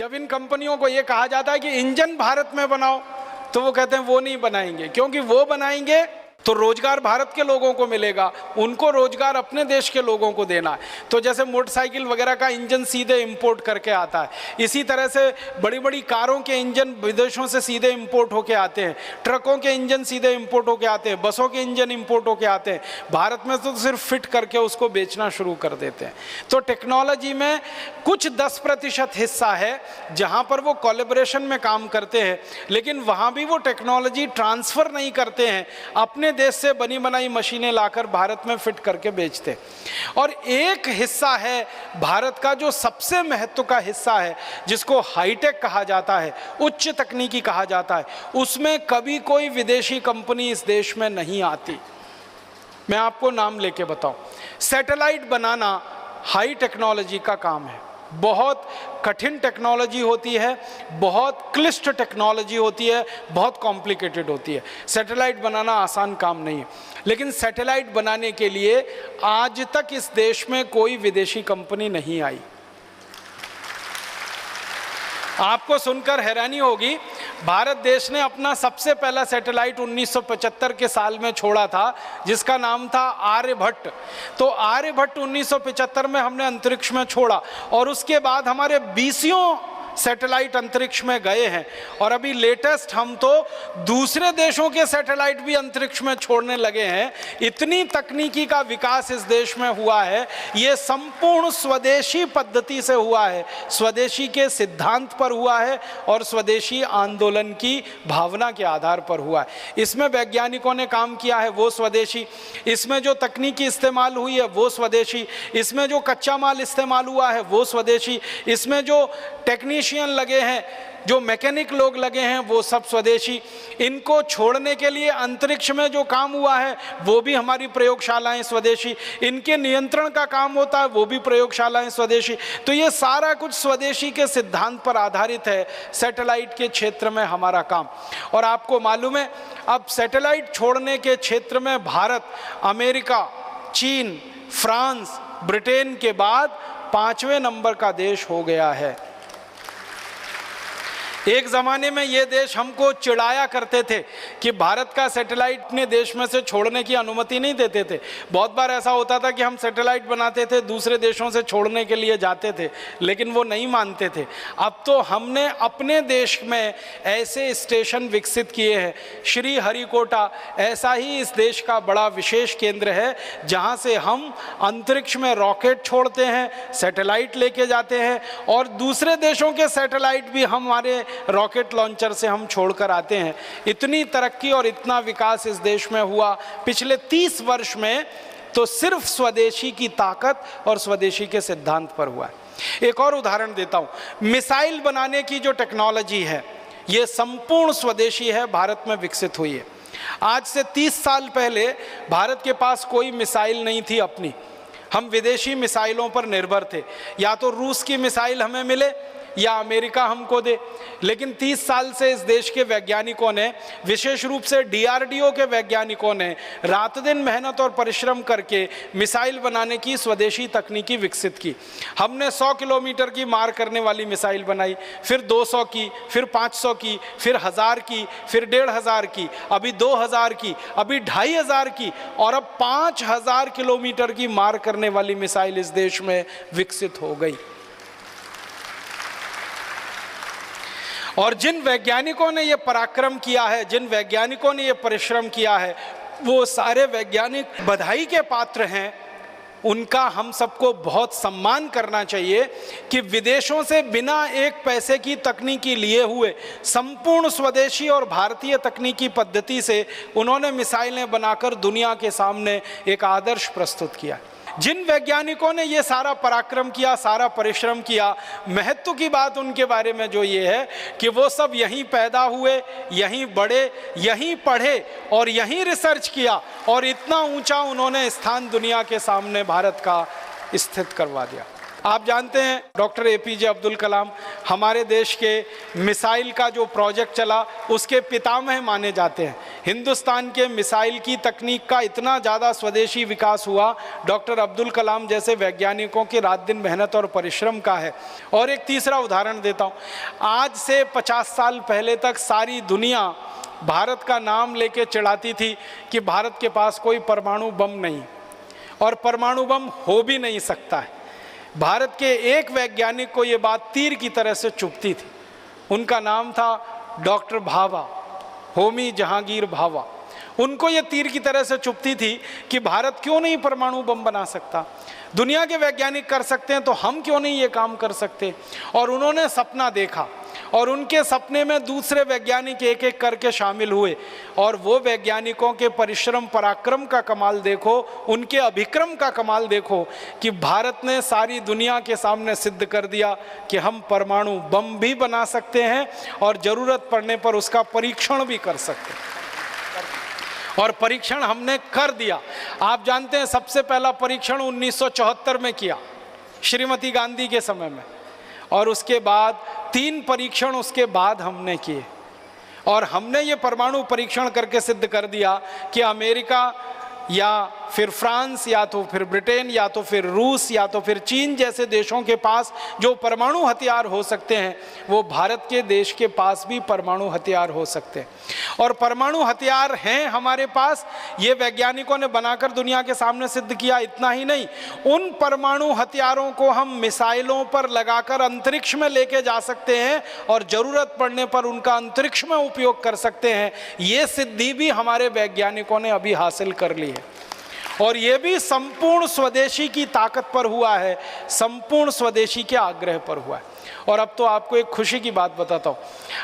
जब इन कंपनियों को ये कहा जाता है कि इंजन भारत में बनाओ, तो वो कहते हैं वो नहीं बनाएंगे, क्योंकि वो बनाएंगे तो रोजगार भारत के लोगों को मिलेगा, उनको रोजगार अपने देश के लोगों को देना है। तो जैसे मोटरसाइकिल वगैरह का इंजन सीधे इंपोर्ट करके आता है, इसी तरह से बड़ी बड़ी कारों के इंजन विदेशों से सीधे इंपोर्ट होके आते हैं, ट्रकों के इंजन सीधे इंपोर्ट होके आते हैं, बसों के इंजन इंपोर्ट होके आते हैं। भारत में तो सिर्फ फिट करके उसको बेचना शुरू कर देते हैं। तो टेक्नोलॉजी में कुछ 10% हिस्सा है जहाँ पर वो कोलैबोरेशन में काम करते हैं, लेकिन वहाँ भी वो टेक्नोलॉजी ट्रांसफ़र नहीं करते हैं, अपने देश से बनी बनाई मशीनें लाकर भारत में फिट करके बेचते। और एक हिस्सा है भारत का जो सबसे महत्व का हिस्सा है, जिसको हाईटेक कहा जाता है, उच्च तकनीकी कहा जाता है, उसमें कभी कोई विदेशी कंपनी इस देश में नहीं आती। मैं आपको नाम लेके बताऊं, सैटेलाइट बनाना हाई टेक्नोलॉजी का काम है, बहुत कठिन टेक्नोलॉजी होती है, बहुत क्लिष्ट टेक्नोलॉजी होती है, बहुत कॉम्प्लिकेटेड होती है। सैटेलाइट बनाना आसान काम नहीं है, लेकिन सैटेलाइट बनाने के लिए आज तक इस देश में कोई विदेशी कंपनी नहीं आई। आपको सुनकर हैरानी होगी, भारत देश ने अपना सबसे पहला सैटेलाइट 1975 के साल में छोड़ा था, जिसका नाम था आर्यभट्ट। तो आर्यभट्ट 1975 में हमने अंतरिक्ष में छोड़ा, और उसके बाद हमारे 20 सैटेलाइट अंतरिक्ष में गए हैं, और अभी लेटेस्ट हम तो दूसरे देशों के सैटेलाइट भी अंतरिक्ष में छोड़ने लगे हैं। इतनी तकनीकी का विकास इस देश में हुआ है, ये संपूर्ण स्वदेशी पद्धति से हुआ है, स्वदेशी के सिद्धांत पर हुआ है और स्वदेशी आंदोलन की भावना के आधार पर हुआ है। इसमें वैज्ञानिकों ने काम किया है वो स्वदेशी, इसमें जो तकनीकी इस्तेमाल हुई है वो स्वदेशी, इसमें जो कच्चा माल इस्तेमाल हुआ है वो स्वदेशी, इसमें जो टेक्नीशियन लगे हैं, जो मैकेनिक लोग लगे हैं, वो सब स्वदेशी। इनको छोड़ने के लिए अंतरिक्ष में जो काम हुआ है वो भी हमारी प्रयोगशालाएं स्वदेशी, इनके नियंत्रण का काम होता है वो भी प्रयोगशालाएं स्वदेशी। तो ये सारा कुछ स्वदेशी के सिद्धांत पर आधारित है सैटेलाइट के क्षेत्र में हमारा काम। और आपको मालूम है, अब सैटेलाइट छोड़ने के क्षेत्र में भारत अमेरिका, चीन, फ्रांस, ब्रिटेन के बाद 5वें नंबर का देश हो गया है। एक ज़माने में ये देश हमको चिढ़ाया करते थे कि भारत का सैटेलाइट अपने देश में से छोड़ने की अनुमति नहीं देते थे। बहुत बार ऐसा होता था कि हम सैटेलाइट बनाते थे, दूसरे देशों से छोड़ने के लिए जाते थे, लेकिन वो नहीं मानते थे। अब तो हमने अपने देश में ऐसे स्टेशन विकसित किए हैं। श्रीहरिकोटा ऐसा ही इस देश का बड़ा विशेष केंद्र है, जहाँ से हम अंतरिक्ष में रॉकेट छोड़ते हैं, सैटेलाइट लेके जाते हैं, और दूसरे देशों के सैटेलाइट भी हमारे रॉकेट लॉन्चर से हम छोड़कर आते हैं। इतनी तरक्की और इतना विकास इस देश में हुआ पिछले 30 वर्ष में, तो सिर्फ स्वदेशी की ताकत और स्वदेशी के सिद्धांत पर हुआ है। एक और उदाहरण देता हूं, मिसाइल बनाने की जो टेक्नोलॉजी है ये संपूर्ण स्वदेशी है, भारत में विकसित हुई है। आज से 30 साल पहले भारत के पास कोई मिसाइल नहीं थी अपनी, हम विदेशी मिसाइलों पर निर्भर थे, या तो रूस की मिसाइल हमें मिले या अमेरिका हमको दे। लेकिन 30 साल से इस देश के वैज्ञानिकों ने, विशेष रूप से DRDO के वैज्ञानिकों ने रात दिन मेहनत और परिश्रम करके मिसाइल बनाने की स्वदेशी तकनीकी विकसित की। हमने 100 किलोमीटर की मार करने वाली मिसाइल बनाई, फिर 200 की, फिर 500 की, फिर 1000 की, फिर 1500 की, अभी 2000 की, अभी 2500 की, और अब 5000 किलोमीटर की मार करने वाली मिसाइल इस देश में विकसित हो गई। और जिन वैज्ञानिकों ने ये पराक्रम किया है, जिन वैज्ञानिकों ने ये परिश्रम किया है, वो सारे वैज्ञानिक बधाई के पात्र हैं। उनका हम सबको बहुत सम्मान करना चाहिए कि विदेशों से बिना एक पैसे की तकनीकी लिए हुए संपूर्ण स्वदेशी और भारतीय तकनीकी पद्धति से उन्होंने मिसाइलें बनाकर दुनिया के सामने एक आदर्श प्रस्तुत किया। जिन वैज्ञानिकों ने ये सारा पराक्रम किया, सारा परिश्रम किया, महत्व की बात उनके बारे में जो ये है कि वो सब यहीं पैदा हुए, यहीं बढ़े, यहीं पढ़े और यहीं रिसर्च किया, और इतना ऊंचा उन्होंने स्थान दुनिया के सामने भारत का स्थित करवा दिया। आप जानते हैं डॉक्टर APJ अब्दुल कलाम हमारे देश के मिसाइल का जो प्रोजेक्ट चला उसके पितामह माने जाते हैं। हिंदुस्तान के मिसाइल की तकनीक का इतना ज़्यादा स्वदेशी विकास हुआ डॉक्टर अब्दुल कलाम जैसे वैज्ञानिकों की रात दिन मेहनत और परिश्रम का है। और एक तीसरा उदाहरण देता हूँ, आज से 50 साल पहले तक सारी दुनिया भारत का नाम लेके चिढ़ाती थी कि भारत के पास कोई परमाणु बम नहीं और परमाणु बम हो भी नहीं सकता है। भारत के एक वैज्ञानिक को ये बात तीर की तरह से चुभती थी, उनका नाम था डॉक्टर भाभा, होमी जहांगीर भाभा। उनको ये तीर की तरह से चुभती थी कि भारत क्यों नहीं परमाणु बम बना सकता, दुनिया के वैज्ञानिक कर सकते हैं तो हम क्यों नहीं ये काम कर सकते। और उन्होंने सपना देखा और उनके सपने में दूसरे वैज्ञानिक एक एक करके शामिल हुए और वो वैज्ञानिकों के परिश्रम पराक्रम का कमाल देखो, उनके अभिक्रम का कमाल देखो कि भारत ने सारी दुनिया के सामने सिद्ध कर दिया कि हम परमाणु बम भी बना सकते हैं और ज़रूरत पड़ने पर उसका परीक्षण भी कर सकते हैं। और परीक्षण हमने कर दिया। आप जानते हैं सबसे पहला परीक्षण 1974 में किया श्रीमती गांधी के समय में, और उसके बाद 3 परीक्षण उसके बाद हमने किए और हमने ये परमाणु परीक्षण करके सिद्ध कर दिया कि अमेरिका या फिर फ्रांस या तो फिर ब्रिटेन या तो फिर रूस या तो फिर चीन जैसे देशों के पास जो परमाणु हथियार हो सकते हैं, वो भारत के देश के पास भी परमाणु हथियार हो सकते हैं। और परमाणु हथियार हैं हमारे पास, ये वैज्ञानिकों ने बनाकर दुनिया के सामने सिद्ध किया। इतना ही नहीं, उन परमाणु हथियारों को हम मिसाइलों पर लगाकर अंतरिक्ष में लेके जा सकते हैं और ज़रूरत पड़ने पर उनका अंतरिक्ष में उपयोग कर सकते हैं। ये सिद्धि भी हमारे वैज्ञानिकों ने अभी हासिल कर ली है और ये भी संपूर्ण स्वदेशी की ताकत पर हुआ है, संपूर्ण स्वदेशी के आग्रह पर हुआ है। और अब तो आपको एक खुशी की बात बताता हूँ,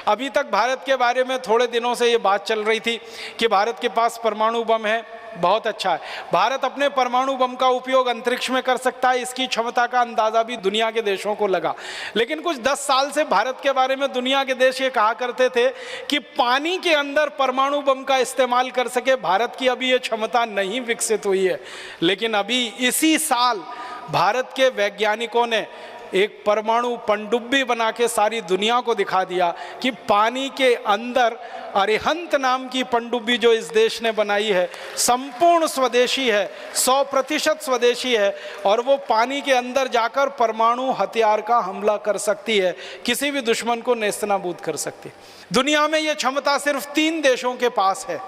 अभी तक भारत के बारे में थोड़े दिनों से ये बात चल रही थी कि भारत के पास परमाणु बम है, बहुत अच्छा है, भारत अपने परमाणु बम का उपयोग अंतरिक्ष में कर सकता है, इसकी क्षमता का अंदाज़ा भी दुनिया के देशों को लगा। लेकिन कुछ 10 साल से भारत के बारे में दुनिया के देश ये कहा करते थे कि पानी के अंदर परमाणु बम का इस्तेमाल कर सके, भारत की अभी ये क्षमता नहीं विकसित हुई है। लेकिन अभी इसी साल भारत के वैज्ञानिकों ने एक परमाणु पनडुब्बी बना के सारी दुनिया को दिखा दिया कि पानी के अंदर अरिहंत नाम की पनडुब्बी जो इस देश ने बनाई है संपूर्ण स्वदेशी है, 100% स्वदेशी है और वो पानी के अंदर जाकर परमाणु हथियार का हमला कर सकती है, किसी भी दुश्मन को नेस्तनाबूद कर सकती है। दुनिया में ये क्षमता सिर्फ 3 देशों के पास है,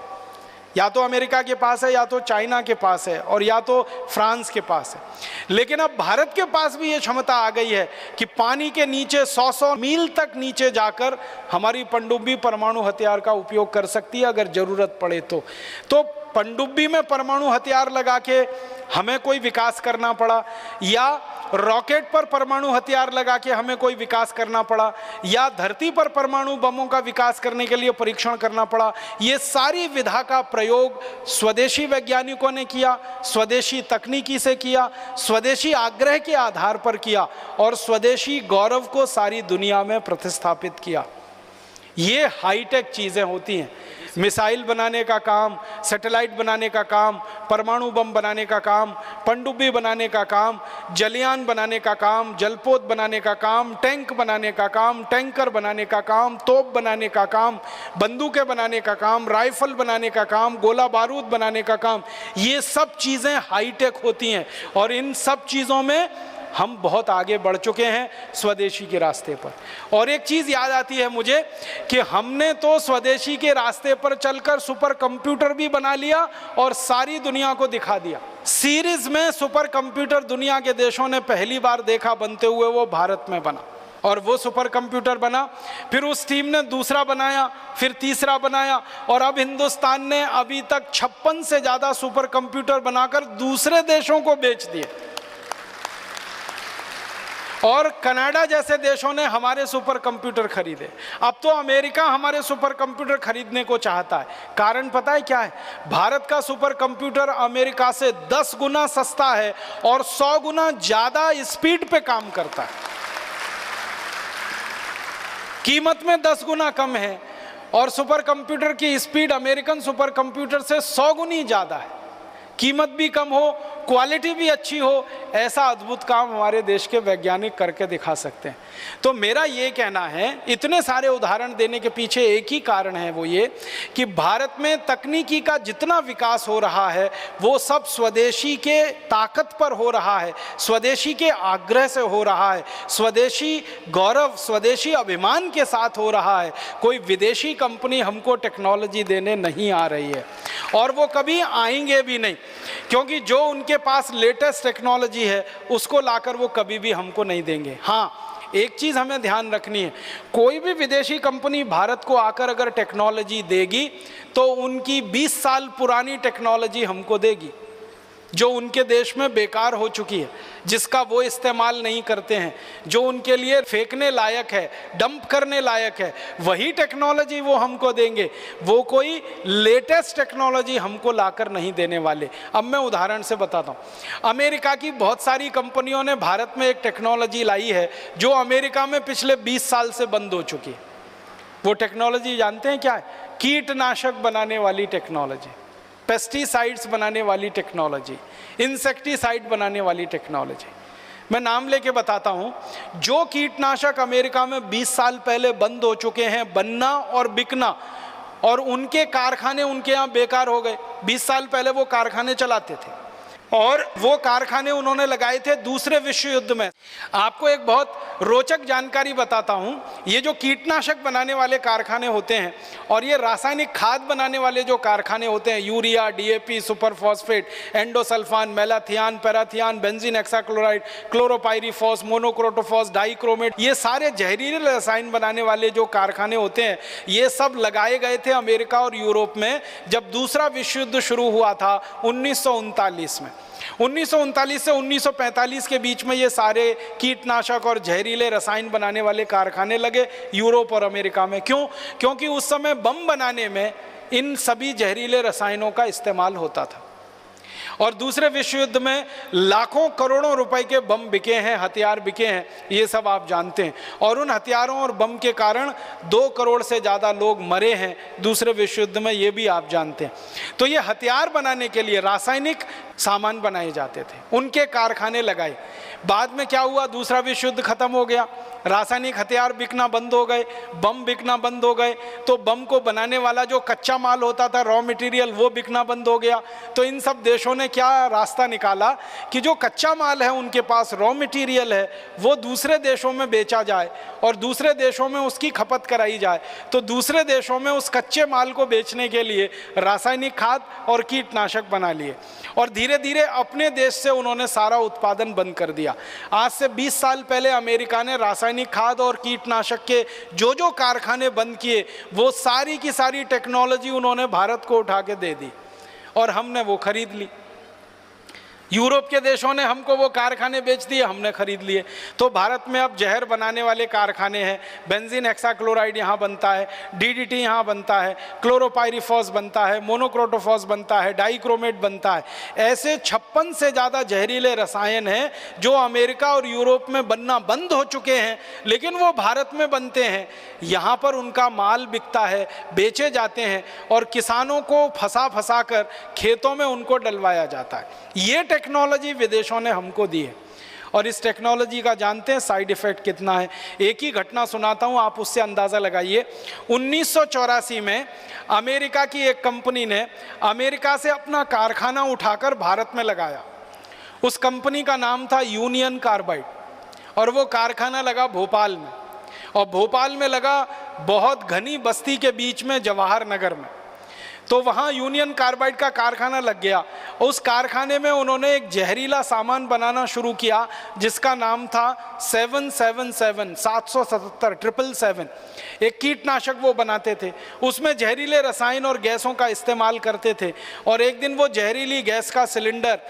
या तो अमेरिका के पास है, या तो चाइना के पास है और या तो फ्रांस के पास है। लेकिन अब भारत के पास भी ये क्षमता आ गई है कि पानी के नीचे 100 मील तक नीचे जाकर हमारी पनडुब्बी परमाणु हथियार का उपयोग कर सकती है अगर ज़रूरत पड़े तो पनडुब्बी में परमाणु हथियार लगा के हमें कोई विकास करना पड़ा, या रॉकेट पर परमाणु हथियार लगा के हमें कोई विकास करना पड़ा, या धरती पर परमाणु बमों का विकास करने के लिए परीक्षण करना पड़ा, ये सारी विधा का प्रयोग स्वदेशी वैज्ञानिकों ने किया, स्वदेशी तकनीकी से किया, स्वदेशी आग्रह के आधार पर किया और स्वदेशी गौरव को सारी दुनिया में प्रतिस्थापित किया। ये हाईटेक चीज़ें होती हैं, मिसाइल बनाने का काम, सैटेलाइट बनाने का काम, परमाणु बम बनाने का काम, पनडुब्बी बनाने का काम, जलयान बनाने का काम, जलपोत बनाने का काम, टैंक बनाने का काम, टैंकर बनाने का काम, तोप बनाने का काम, बंदूकें बनाने का काम, राइफल बनाने का काम, गोला बारूद बनाने का काम, ये सब चीज़ें हाईटेक होती हैं और इन सब चीज़ों में हम बहुत आगे बढ़ चुके हैं स्वदेशी के रास्ते पर। और एक चीज़ याद आती है मुझे कि हमने तो स्वदेशी के रास्ते पर चलकर सुपर कंप्यूटर भी बना लिया और सारी दुनिया को दिखा दिया। सीरीज में सुपर कंप्यूटर दुनिया के देशों ने पहली बार देखा बनते हुए, वो भारत में बना और वो सुपर कंप्यूटर बना, फिर उस टीम ने दूसरा बनाया, फिर तीसरा बनाया और अब हिंदुस्तान ने अभी तक 56 से ज़्यादा सुपर कंप्यूटर बनाकर दूसरे देशों को बेच दिए और कनाडा जैसे देशों ने हमारे सुपर कंप्यूटर खरीदे। अब तो अमेरिका हमारे सुपर कंप्यूटर खरीदने को चाहता है। कारण पता है क्या है? भारत का सुपर कंप्यूटर अमेरिका से 10 गुना सस्ता है और 100 गुना ज़्यादा स्पीड पे काम करता है। कीमत में 10 गुना कम है और सुपर कंप्यूटर की स्पीड अमेरिकन सुपर कंप्यूटर से 100 गुनी ज़्यादा है। कीमत भी कम हो, क्वालिटी भी अच्छी हो, ऐसा अद्भुत काम हमारे देश के वैज्ञानिक करके दिखा सकते हैं। तो मेरा ये कहना है, इतने सारे उदाहरण देने के पीछे एक ही कारण है, वो ये कि भारत में तकनीकी का जितना विकास हो रहा है वो सब स्वदेशी के ताकत पर हो रहा है, स्वदेशी के आग्रह से हो रहा है, स्वदेशी गौरव, स्वदेशी अभिमान के साथ हो रहा है। कोई विदेशी कंपनी हमको टेक्नोलॉजी देने नहीं आ रही है और वो कभी आएंगे भी नहीं, क्योंकि जो उनके पास लेटेस्ट टेक्नोलॉजी है उसको लाकर वो कभी भी हमको नहीं देंगे। हाँ, एक चीज़ हमें ध्यान रखनी है, कोई भी विदेशी कंपनी भारत को आकर अगर टेक्नोलॉजी देगी तो उनकी 20 साल पुरानी टेक्नोलॉजी हमको देगी, जो उनके देश में बेकार हो चुकी है, जिसका वो इस्तेमाल नहीं करते हैं, जो उनके लिए फेंकने लायक है, डंप करने लायक है, वही टेक्नोलॉजी वो हमको देंगे। वो कोई लेटेस्ट टेक्नोलॉजी हमको लाकर नहीं देने वाले। अब मैं उदाहरण से बताता हूँ। अमेरिका की बहुत सारी कंपनियों ने भारत में एक टेक्नोलॉजी लाई है जो अमेरिका में पिछले 20 साल से बंद हो चुकी है। वो टेक्नोलॉजी जानते हैं क्या है? कीटनाशक बनाने वाली टेक्नोलॉजी, पेस्टिसाइड्स बनाने वाली टेक्नोलॉजी, इंसेक्टिसाइड बनाने वाली टेक्नोलॉजी। मैं नाम लेके बताता हूँ। जो कीटनाशक अमेरिका में 20 साल पहले बंद हो चुके हैं बनना और बिकना, और उनके कारखाने उनके यहाँ बेकार हो गए। 20 साल पहले वो कारखाने चलाते थे और वो कारखाने उन्होंने लगाए थे दूसरे विश्व युद्ध में। आपको एक बहुत रोचक जानकारी बताता हूँ। ये जो कीटनाशक बनाने वाले कारखाने होते हैं और ये रासायनिक खाद बनाने वाले जो कारखाने होते हैं, urea, DAP, super phosphate, endosulfan, malathion, parathion, benzene hexachloride, chlorpyrifos, monocrotophos, dichromate, ये सारे जहरीले रसायन बनाने वाले जो कारखाने होते हैं, ये सब लगाए गए थे अमेरिका और यूरोप में जब दूसरा विश्व युद्ध शुरू हुआ था 1939 में। 1939 से 1945 के बीच में ये सारे कीटनाशक और जहरीले रसायन बनाने वाले कारखाने लगे यूरोप और अमेरिका में। क्यों? क्योंकि उस समय बम बनाने में इन सभी जहरीले रसायनों का इस्तेमाल होता था और दूसरे विश्व युद्ध में लाखों करोड़ों रुपए के बम बिके हैं, हथियार बिके हैं, ये सब आप जानते हैं। और उन हथियारों और बम के कारण 2 करोड़ से ज़्यादा लोग मरे हैं दूसरे विश्व युद्ध में, ये भी आप जानते हैं। तो ये हथियार बनाने के लिए रासायनिक सामान बनाए जाते थे, उनके कारखाने लगाए। बाद में क्या हुआ? दूसरा विश्व युद्ध खत्म हो गया, रासायनिक हथियार बिकना बंद हो गए, बम बिकना बंद हो गए, तो बम को बनाने वाला जो कच्चा माल होता था, रॉ मटेरियल, वो बिकना बंद हो गया। तो इन सब देशों ने क्या रास्ता निकाला कि जो कच्चा माल है, उनके पास रॉ मटेरियल है, वो दूसरे देशों में बेचा जाए और दूसरे देशों में उसकी खपत कराई जाए। तो दूसरे देशों में उस कच्चे माल को बेचने के लिए रासायनिक खाद और कीटनाशक बना लिए और धीरे धीरे अपने देश से उन्होंने सारा उत्पादन बंद कर दिया। आज से 20 साल पहले अमेरिका ने रासायनिक खाद और कीटनाशक के जो कारखाने बंद किए, वो सारी की सारी टेक्नोलॉजी उन्होंने भारत को उठा के दे दी और हमने वो खरीद ली। यूरोप के देशों ने हमको वो कारखाने बेच दिए, हमने खरीद लिए। तो भारत में अब जहर बनाने वाले कारखाने हैं, बेंजीन हेक्साक्लोराइड यहाँ बनता है, डीडीटी यहाँ बनता है, क्लोरोपाइरीफॉस बनता है, मोनोक्रोटोफॉस बनता है, डाइक्रोमेट बनता है। ऐसे 56 से ज़्यादा जहरीले रसायन हैं जो अमेरिका और यूरोप में बनना बंद हो चुके हैं, लेकिन वो भारत में बनते हैं। यहाँ पर उनका माल बिकता है, बेचे जाते हैं और किसानों को फंसा कर खेतों में उनको डलवाया जाता है। ये टेक्नोलॉजी विदेशों ने हमको दी है और इस टेक्नोलॉजी का जानते हैं साइड इफेक्ट कितना है। एक ही घटना सुनाता हूं, आप उससे अंदाज़ा लगाइए। 1984 में अमेरिका की एक कंपनी ने अमेरिका से अपना कारखाना उठाकर भारत में लगाया। उस कंपनी का नाम था यूनियन कार्बाइड और वो कारखाना लगा भोपाल में, और भोपाल में लगा बहुत घनी बस्ती के बीच में, जवाहर नगर में। तो वहाँ यूनियन कार्बाइड का कारखाना लग गया। उस कारखाने में उन्होंने एक जहरीला सामान बनाना शुरू किया जिसका नाम था 777 एक कीटनाशक वो बनाते थे। उसमें जहरीले रसायन और गैसों का इस्तेमाल करते थे और एक दिन वो जहरीली गैस का सिलेंडर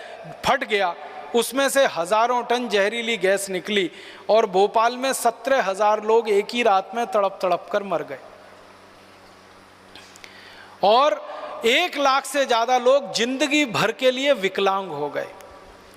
फट गया, उसमें से हज़ारों टन जहरीली गैस निकली और भोपाल में 17,000 लोग एक ही रात में तड़प तड़प कर मर गए और 1 लाख से ज़्यादा लोग जिंदगी भर के लिए विकलांग हो गए।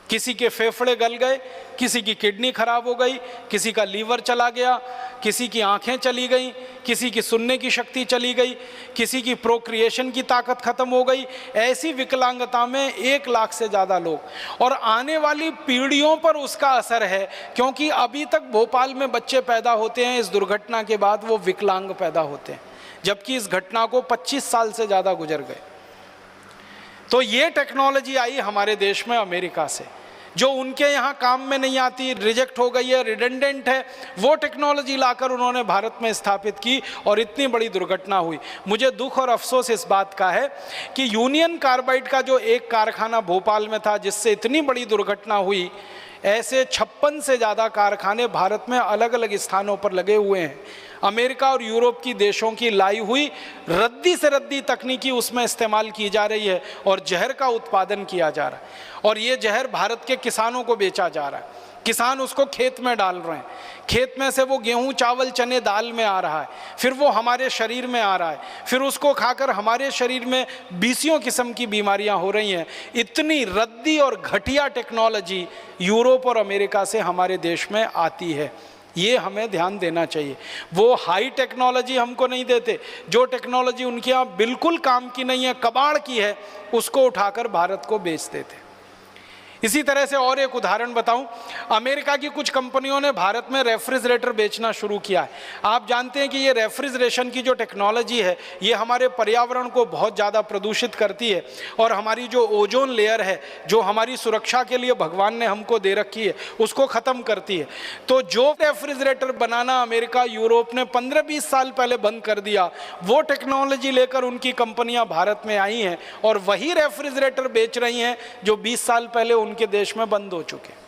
किसी के फेफड़े गल गए, किसी की किडनी खराब हो गई, किसी का लीवर चला गया, किसी की आंखें चली गई, किसी की सुनने की शक्ति चली गई, किसी की प्रोक्रिएशन की ताकत खत्म हो गई। ऐसी विकलांगता में 1 लाख से ज़्यादा लोग, और आने वाली पीढ़ियों पर उसका असर है, क्योंकि अभी तक भोपाल में बच्चे पैदा होते हैं, इस दुर्घटना के बाद वो विकलांग पैदा होते हैं, जबकि इस घटना को 25 साल से ज़्यादा गुजर गए। तो ये टेक्नोलॉजी आई हमारे देश में अमेरिका से, जो उनके यहाँ काम में नहीं आती, रिजेक्ट हो गई है, रिडेंडेंट है, वो टेक्नोलॉजी लाकर उन्होंने भारत में स्थापित की और इतनी बड़ी दुर्घटना हुई। मुझे दुख और अफसोस इस बात का है कि यूनियन कार्बाइड का जो एक कारखाना भोपाल में था, जिससे इतनी बड़ी दुर्घटना हुई, ऐसे 56 से ज़्यादा कारखाने भारत में अलग अलग स्थानों पर लगे हुए हैं। अमेरिका और यूरोप की देशों की लाई हुई रद्दी से रद्दी तकनीकी उसमें इस्तेमाल की जा रही है और जहर का उत्पादन किया जा रहा है, और ये जहर भारत के किसानों को बेचा जा रहा है। किसान उसको खेत में डाल रहे हैं, खेत में से वो गेहूं, चावल, चने, दाल में आ रहा है, फिर वो हमारे शरीर में आ रहा है, फिर उसको खाकर हमारे शरीर में 20 किस्म की बीमारियां हो रही हैं। इतनी रद्दी और घटिया टेक्नोलॉजी यूरोप और अमेरिका से हमारे देश में आती है, ये हमें ध्यान देना चाहिए। वो हाई टेक्नोलॉजी हमको नहीं देते, जो टेक्नोलॉजी उनके यहाँ बिल्कुल काम की नहीं है, कबाड़ की है, उसको उठाकर भारत को बेच देते। इसी तरह से और एक उदाहरण बताऊं, अमेरिका की कुछ कंपनियों ने भारत में रेफ्रिजरेटर बेचना शुरू किया है। आप जानते हैं कि ये रेफ्रिजरेशन की जो टेक्नोलॉजी है, ये हमारे पर्यावरण को बहुत ज़्यादा प्रदूषित करती है, और हमारी जो ओजोन लेयर है, जो हमारी सुरक्षा के लिए भगवान ने हमको दे रखी है, उसको ख़त्म करती है। तो जो रेफ्रिजरेटर बनाना अमेरिका, यूरोप ने 15-20 साल पहले बंद कर दिया, वो टेक्नोलॉजी लेकर उनकी कंपनियाँ भारत में आई हैं और वही रेफ्रिजरेटर बेच रही हैं जो 20 साल पहले उनके देश में बंद हो चुके।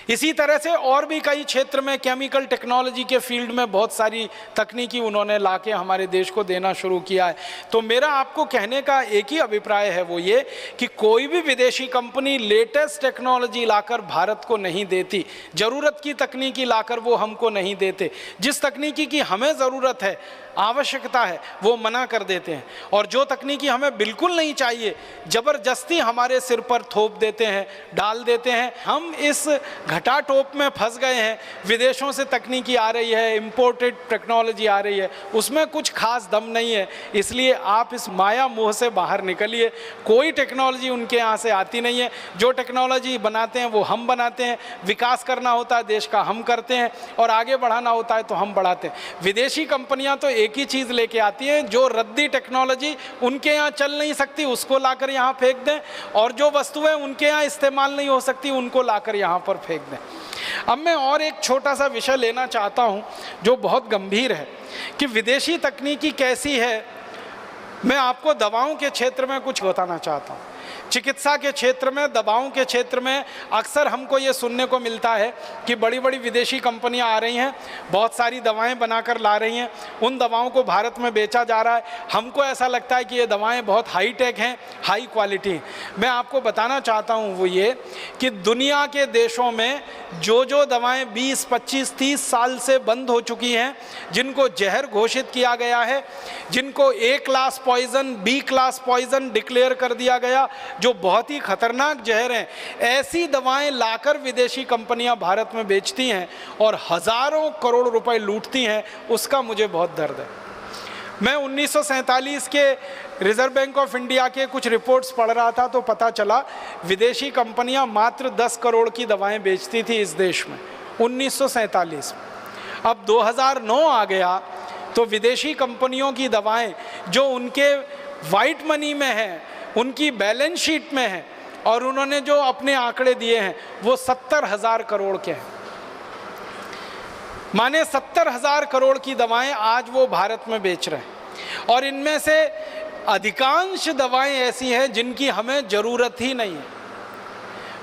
इसी तरह से और भी कई क्षेत्र में केमिकल टेक्नोलॉजी के फील्ड में बहुत सारी तकनीकी उन्होंने लाके हमारे देश को देना शुरू किया है। तो मेरा आपको कहने का एक ही अभिप्राय है, वो ये कि कोई भी विदेशी कंपनी लेटेस्ट टेक्नोलॉजी लाकर भारत को नहीं देती, ज़रूरत की तकनीकी लाकर वो हमको नहीं देते। जिस तकनीकी की हमें ज़रूरत है, आवश्यकता है, वो मना कर देते हैं, और जो तकनीकी हमें बिल्कुल नहीं चाहिए, ज़बरदस्ती हमारे सिर पर थोप देते हैं, डाल देते हैं। हम इस घटाटोप में फंस गए हैं। विदेशों से तकनीकी आ रही है, इंपोर्टेड टेक्नोलॉजी आ रही है, उसमें कुछ खास दम नहीं है। इसलिए आप इस माया मोह से बाहर निकलिए। कोई टेक्नोलॉजी उनके यहाँ से आती नहीं है। जो टेक्नोलॉजी बनाते हैं वो हम बनाते हैं। विकास करना होता है देश का, हम करते हैं, और आगे बढ़ाना होता है तो हम बढ़ाते हैं। विदेशी कंपनियाँ तो एक ही चीज़ लेके आती हैं, जो रद्दी टेक्नोलॉजी उनके यहाँ चल नहीं सकती उसको लाकर यहाँ फेंक दें, और जो वस्तुएं उनके यहाँ इस्तेमाल नहीं हो सकती उनको लाकर यहाँ पर फेंक दें। अब मैं और एक छोटा सा विषय लेना चाहता हूँ जो बहुत गंभीर है कि विदेशी तकनीकी कैसी है। मैं आपको दवाओं के क्षेत्र में कुछ बताना चाहता हूँ। चिकित्सा के क्षेत्र में, दवाओं के क्षेत्र में अक्सर हमको ये सुनने को मिलता है कि बड़ी बड़ी विदेशी कंपनियां आ रही हैं, बहुत सारी दवाएं बनाकर ला रही हैं, उन दवाओं को भारत में बेचा जा रहा है। हमको ऐसा लगता है कि ये दवाएं बहुत हाई टेक हैं, हाई क्वालिटी हैं। मैं आपको बताना चाहता हूँ वो ये कि दुनिया के देशों में जो जो दवाएँ 20, 25, 30 साल से बंद हो चुकी हैं, जिनको जहर घोषित किया गया है, जिनको A class poison, B class poison declare कर दिया गया, जो बहुत ही खतरनाक जहर हैं, ऐसी दवाएं लाकर विदेशी कंपनियां भारत में बेचती हैं और हजारों करोड़ रुपए लूटती हैं। उसका मुझे बहुत दर्द है। मैं 1947 के रिजर्व बैंक ऑफ इंडिया के कुछ रिपोर्ट्स पढ़ रहा था तो पता चला विदेशी कंपनियां मात्र 10 करोड़ की दवाएं बेचती थी इस देश में 1947 में। अब 2009 आ गया तो विदेशी कंपनियों की दवाएं जो उनके वाइट मनी में हैं, उनकी बैलेंस शीट में है, और उन्होंने जो अपने आंकड़े दिए हैं वो 70,000 करोड़ के हैं। माने 70,000 करोड़ की दवाएं आज वो भारत में बेच रहे हैं, और इनमें से अधिकांश दवाएं ऐसी हैं जिनकी हमें ज़रूरत ही नहीं है।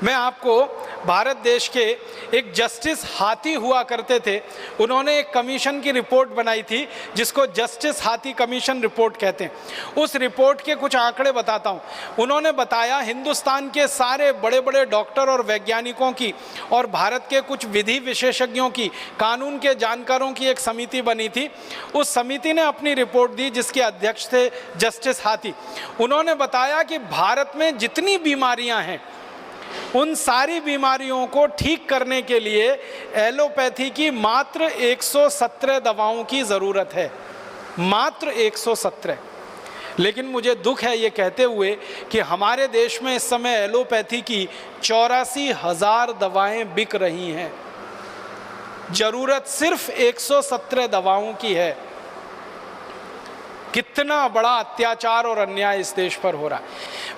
मैं आपको भारत देश के एक जस्टिस हाथी हुआ करते थे, उन्होंने एक कमीशन की रिपोर्ट बनाई थी जिसको जस्टिस हाथी कमीशन रिपोर्ट कहते हैं। उस रिपोर्ट के कुछ आंकड़े बताता हूँ। उन्होंने बताया हिंदुस्तान के सारे बड़े बड़े डॉक्टर और वैज्ञानिकों की और भारत के कुछ विधि विशेषज्ञों की, कानून के जानकारों की एक समिति बनी थी। उस समिति ने अपनी रिपोर्ट दी जिसके अध्यक्ष थे जस्टिस हाथी। उन्होंने बताया कि भारत में जितनी बीमारियाँ हैं उन सारी बीमारियों को ठीक करने के लिए एलोपैथी की मात्र 117 दवाओं की ज़रूरत है, मात्र 117। लेकिन मुझे दुख है ये कहते हुए कि हमारे देश में इस समय एलोपैथी की 84,000 दवाएं बिक रही हैं, ज़रूरत सिर्फ 117 दवाओं की है। कितना बड़ा अत्याचार और अन्याय इस देश पर हो रहा है।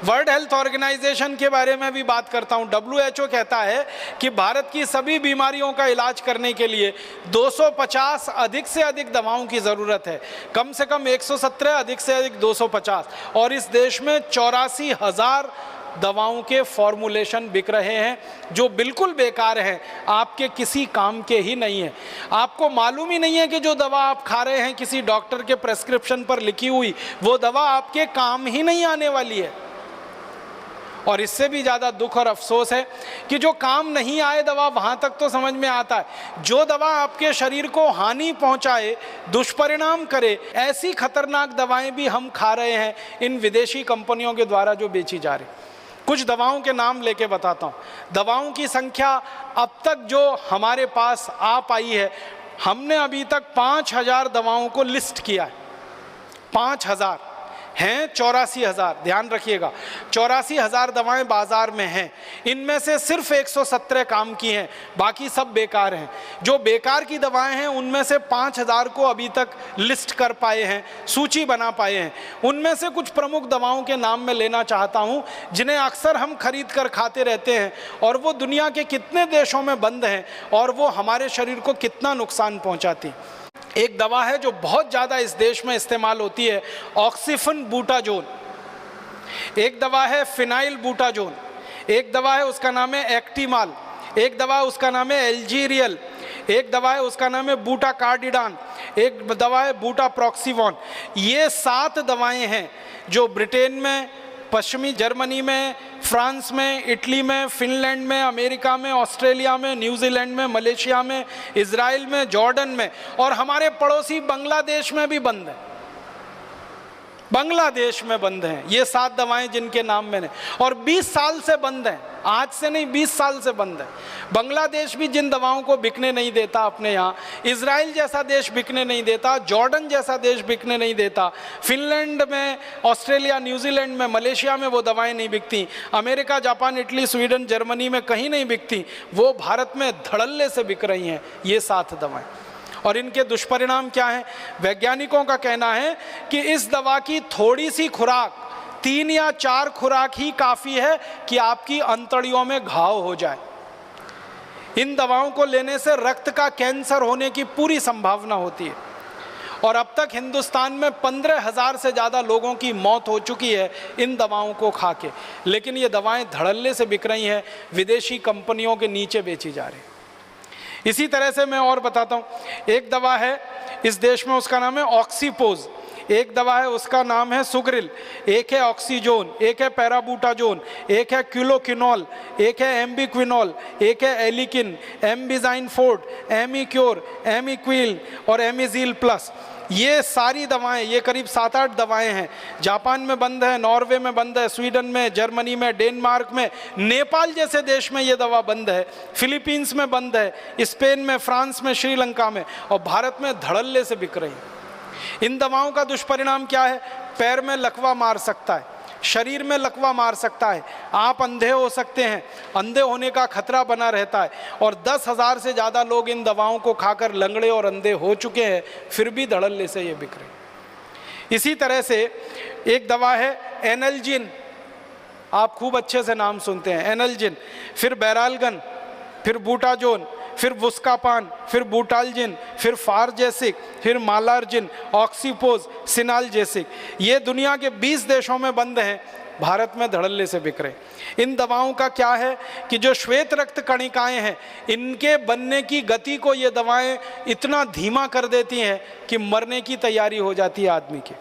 वर्ल्ड हेल्थ ऑर्गेनाइजेशन के बारे में भी बात करता हूं। WHO कहता है कि भारत की सभी बीमारियों का इलाज करने के लिए 250 अधिक से अधिक दवाओं की ज़रूरत है, कम से कम 117, अधिक से अधिक 250, और इस देश में 84,000 दवाओं के फॉर्मुलेशन बिक रहे हैं जो बिल्कुल बेकार हैं, आपके किसी काम के ही नहीं है। आपको मालूम ही नहीं है कि जो दवा आप खा रहे हैं किसी डॉक्टर के प्रेस्क्रिप्शन पर लिखी हुई, वो दवा आपके काम ही नहीं आने वाली है। और इससे भी ज़्यादा दुख और अफसोस है कि जो काम नहीं आए दवा, वहाँ तक तो समझ में आता है, जो दवा आपके शरीर को हानि पहुँचाए, दुष्परिणाम करे, ऐसी खतरनाक दवाएं भी हम खा रहे हैं इन विदेशी कंपनियों के द्वारा जो बेची जा रही। कुछ दवाओं के नाम लेके बताता हूँ। दवाओं की संख्या अब तक जो हमारे पास आ पाई है, हमने अभी तक 5,000 दवाओं को लिस्ट किया है। 5,000 हैं, 84,000, ध्यान रखिएगा, 84,000 दवाएं बाजार में हैं। इनमें से सिर्फ 117 काम की हैं, बाकी सब बेकार हैं। जो बेकार की दवाएं हैं उनमें से 5,000 को अभी तक लिस्ट कर पाए हैं, सूची बना पाए हैं। उनमें से कुछ प्रमुख दवाओं के नाम मैं लेना चाहता हूं, जिन्हें अक्सर हम खरीद कर खाते रहते हैं, और वो दुनिया के कितने देशों में बंद हैं और वो हमारे शरीर को कितना नुकसान पहुंचाती। एक दवा है जो बहुत ज़्यादा इस देश में इस्तेमाल होती है, ऑक्सीफन बूटाजोन। एक दवा है फिनाइल बूटाजोन। एक दवा है उसका नाम है एक्टिमाल। एक दवा उसका नाम है एल्जीरियल। एक दवा है उसका नाम है बूटा कार्डिडान। एक दवा है बूटा प्रॉक्सीवॉन। ये 7 दवाएं हैं जो ब्रिटेन में, पश्चिमी जर्मनी में, फ्रांस में, इटली में, फिनलैंड में, अमेरिका में, ऑस्ट्रेलिया में, न्यूजीलैंड में, मलेशिया में, इजराइल में, जॉर्डन में, और हमारे पड़ोसी बांग्लादेश में भी बंद है। बांग्लादेश में बंद हैं ये 7 दवाएं जिनके नाम मैंने, और 20 साल से बंद हैं, आज से नहीं 20 साल से बंद है। बांग्लादेश भी जिन दवाओं को बिकने नहीं देता अपने यहाँ, इजराइल जैसा देश बिकने नहीं देता, जॉर्डन जैसा देश बिकने नहीं देता, फिनलैंड में, ऑस्ट्रेलिया, न्यूजीलैंड में, मलेशिया में वो दवाएं नहीं बिकती, America, Japan, Italy, Sweden, Germany में कहीं नहीं बिकती, वो भारत में धड़ल्ले से बिक रही हैं ये 7 दवाएं। और इनके दुष्परिणाम क्या हैं? वैज्ञानिकों का कहना है कि इस दवा की थोड़ी सी खुराक, 3 या 4 खुराक ही काफ़ी है कि आपकी अंतड़ियों में घाव हो जाए। इन दवाओं को लेने से रक्त का कैंसर होने की पूरी संभावना होती है। और अब तक हिंदुस्तान में 15,000 से ज़्यादा लोगों की मौत हो चुकी है इन दवाओं को खा के। लेकिन ये दवाएं धड़ल्ले से बिक रही हैं, विदेशी कंपनियों के नीचे बेची जा रही। इसी तरह से मैं और बताता हूँ, एक दवा है इस देश में, उसका नाम है ऑक्सीपोज। एक दवा है उसका नाम है सुग्रिल। एक है ऑक्सीजोन, एक है पैराबूटाजोन, एक है क्यूलोकिनोल, एक है एम्बिक्विनोल, एक है एलिकिन, एम्बिजाइन फोर्ट, एमिक्योर, एमिक्विल और एमिजील प्लस। ये सारी दवाएं, ये करीब 7-8 दवाएं हैं। जापान में बंद है, नॉर्वे में बंद है, स्वीडन में, जर्मनी में, डेनमार्क में, नेपाल जैसे देश में ये दवा बंद है, फिलीपींस में बंद है, स्पेन में, फ्रांस में, श्रीलंका में, और भारत में धड़ल्ले से बिक रही है। इन दवाओं का दुष्परिणाम क्या है? पैर में लकवा मार सकता है, शरीर में लकवा मार सकता है, आप अंधे हो सकते हैं, अंधे होने का खतरा बना रहता है, और 10,000 से ज़्यादा लोग इन दवाओं को खाकर लंगड़े और अंधे हो चुके हैं, फिर भी धड़ल्ले से ये बिक रहे। इसी तरह से एक दवा है एनल्जिन, आप खूब अच्छे से नाम सुनते हैं, एनल्जिन, फिर बैरालगन, फिर बूटाजोन, फिर वुस्कापान, फिर बूटालजिन, फिर फारजेसिक, फिर मालार्जिन, ऑक्सीपोज, सिनालजेसिक। ये दुनिया के 20 देशों में बंद हैं, भारत में धड़ल्ले से बिक रहे। इन दवाओं का क्या है कि जो श्वेत रक्त कणिकाएं हैं, इनके बनने की गति को ये दवाएं इतना धीमा कर देती हैं कि मरने की तैयारी हो जाती है आदमी की।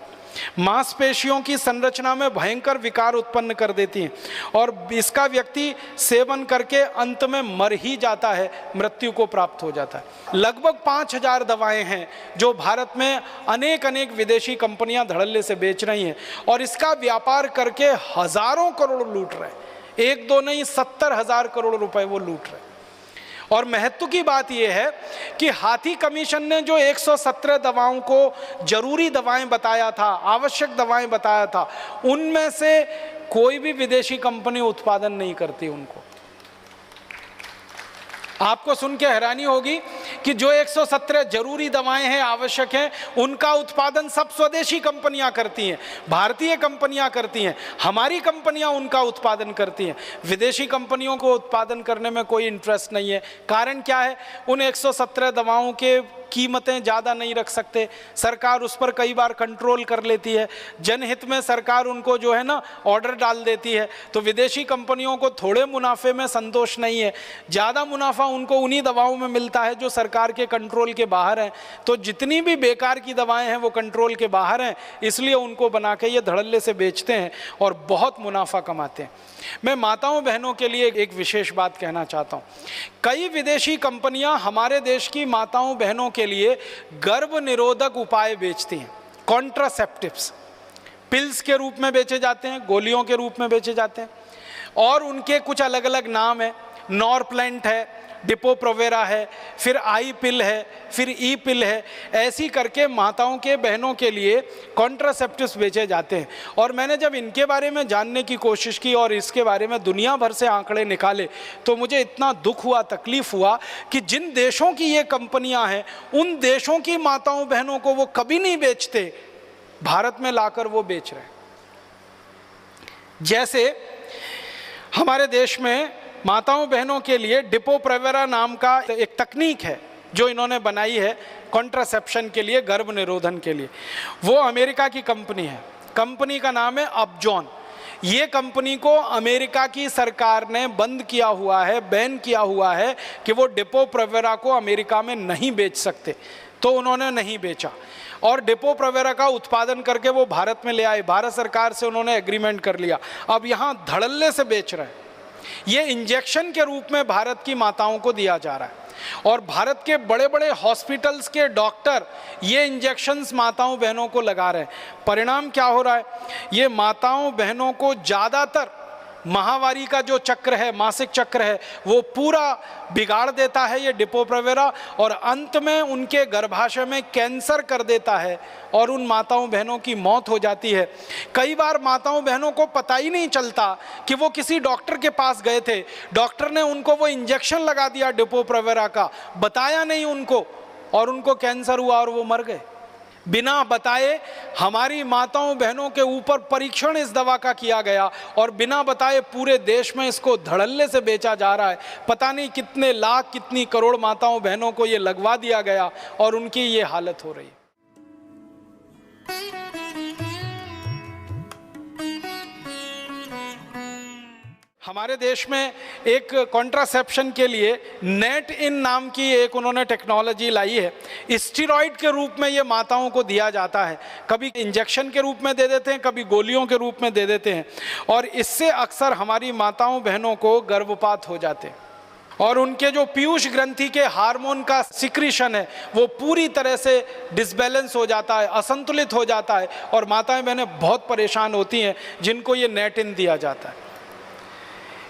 मांसपेशियों की संरचना में भयंकर विकार उत्पन्न कर देती हैं, और इसका व्यक्ति सेवन करके अंत में मर ही जाता है, मृत्यु को प्राप्त हो जाता है। लगभग 5,000 दवाएं हैं जो भारत में अनेक विदेशी कंपनियां धड़ल्ले से बेच रही हैं, और इसका व्यापार करके हजारों करोड़ लूट रहे हैं। एक दो नहीं, 70,000 करोड़ रुपए वो लूट रहे। और महत्व की बात यह है कि हाथी कमीशन ने जो 117 दवाओं को जरूरी दवाएं बताया था, आवश्यक दवाएं बताया था, उनमें से कोई भी विदेशी कंपनी उत्पादन नहीं करती उनको। आपको सुन के हैरानी होगी कि जो 117 जरूरी दवाएं हैं, आवश्यक हैं, उनका उत्पादन सब स्वदेशी कंपनियां करती हैं, भारतीय कंपनियां करती हैं, हमारी कंपनियां उनका उत्पादन करती हैं। विदेशी कंपनियों को उत्पादन करने में कोई इंटरेस्ट नहीं है। कारण क्या है? उन 117 दवाओं के कीमतें ज़्यादा नहीं रख सकते, सरकार उस पर कई बार कंट्रोल कर लेती है, जनहित में सरकार उनको जो है ना ऑर्डर डाल देती है। तो विदेशी कंपनियों को थोड़े मुनाफे में संतोष नहीं है, ज़्यादा मुनाफा उनको उन्हीं दवाओं में मिलता है जो सरकार के कंट्रोल के बाहर हैं। तो जितनी भी बेकार की दवाएं हैं वो कंट्रोल के बाहर हैं, इसलिए उनको बना के ये धड़ल्ले से बेचते हैं और बहुत मुनाफा कमाते हैं। मैं माताओं बहनों के लिए एक विशेष बात कहना चाहता हूँ। कई विदेशी कंपनियां हमारे देश की माताओं बहनों के लिए गर्भ निरोधक उपाय बेचती हैं, कॉन्ट्रासेप्टिव्स, पिल्स के रूप में बेचे जाते हैं, गोलियों के रूप में बेचे जाते हैं, और उनके कुछ अलग अलग नाम है। नॉरप्लेंट है, डिपो-प्रोवेरा है, फिर आई पिल है, फिर ई पिल है। ऐसी करके माताओं के बहनों के लिए कॉन्ट्रासेप्टिव्स बेचे जाते हैं। और मैंने जब इनके बारे में जानने की कोशिश की और इसके बारे में दुनिया भर से आंकड़े निकाले तो मुझे इतना दुख हुआ, तकलीफ हुआ कि जिन देशों की ये कंपनियां हैं उन देशों की माताओं बहनों को वो कभी नहीं बेचते, भारत में लाकर वो बेच रहे हैं। जैसे हमारे देश में माताओं बहनों के लिए डिपो-प्रोवेरा नाम का एक तकनीक है जो इन्होंने बनाई है कॉन्ट्रासेप्शन के लिए, गर्भ निरोधन के लिए। वो अमेरिका की कंपनी है, कंपनी का नाम है अपजॉन। ये कंपनी को अमेरिका की सरकार ने बंद किया हुआ है, बैन किया हुआ है कि वो डिपो-प्रोवेरा को अमेरिका में नहीं बेच सकते, तो उन्होंने नहीं बेचा। और डिपो-प्रोवेरा का उत्पादन करके वो भारत में ले आए, भारत सरकार से उन्होंने एग्रीमेंट कर लिया, अब यहाँ धड़ल्ले से बेच रहे हैं। ये इंजेक्शन के रूप में भारत की माताओं को दिया जा रहा है और भारत के बड़े बड़े हॉस्पिटल्स के डॉक्टर ये इंजेक्शन्स माताओं बहनों को लगा रहे हैं। परिणाम क्या हो रहा है? ये माताओं बहनों को ज़्यादातर माहवारी का जो चक्र है, मासिक चक्र है, वो पूरा बिगाड़ देता है ये डिपो-प्रोवेरा, और अंत में उनके गर्भाशय में कैंसर कर देता है और उन माताओं बहनों की मौत हो जाती है। कई बार माताओं बहनों को पता ही नहीं चलता कि वो किसी डॉक्टर के पास गए थे, डॉक्टर ने उनको वो इंजेक्शन लगा दिया डिपो-प्रोवेरा का, बताया नहीं उनको, और उनको कैंसर हुआ और वो मर गए। बिना बताए हमारी माताओं बहनों के ऊपर परीक्षण इस दवा का किया गया और बिना बताए पूरे देश में इसको धड़ल्ले से बेचा जा रहा है। पता नहीं कितने लाख, कितनी करोड़ माताओं बहनों को ये लगवा दिया गया और उनकी ये हालत हो रही है। हमारे देश में एक कॉन्ट्रासेप्शन के लिए नेट इन नाम की एक उन्होंने टेक्नोलॉजी लाई है। स्टीरॉइड के रूप में ये माताओं को दिया जाता है, कभी इंजेक्शन के रूप में दे देते हैं, कभी गोलियों के रूप में दे देते हैं, और इससे अक्सर हमारी माताओं बहनों को गर्भपात हो जाते हैं और उनके जो पीयूष ग्रंथि के हार्मोन का सिक्रीशन है वो पूरी तरह से डिसबैलेंस हो जाता है, असंतुलित हो जाता है, और माताएं बहनें बहुत परेशान होती हैं जिनको ये नेट इन दिया जाता है।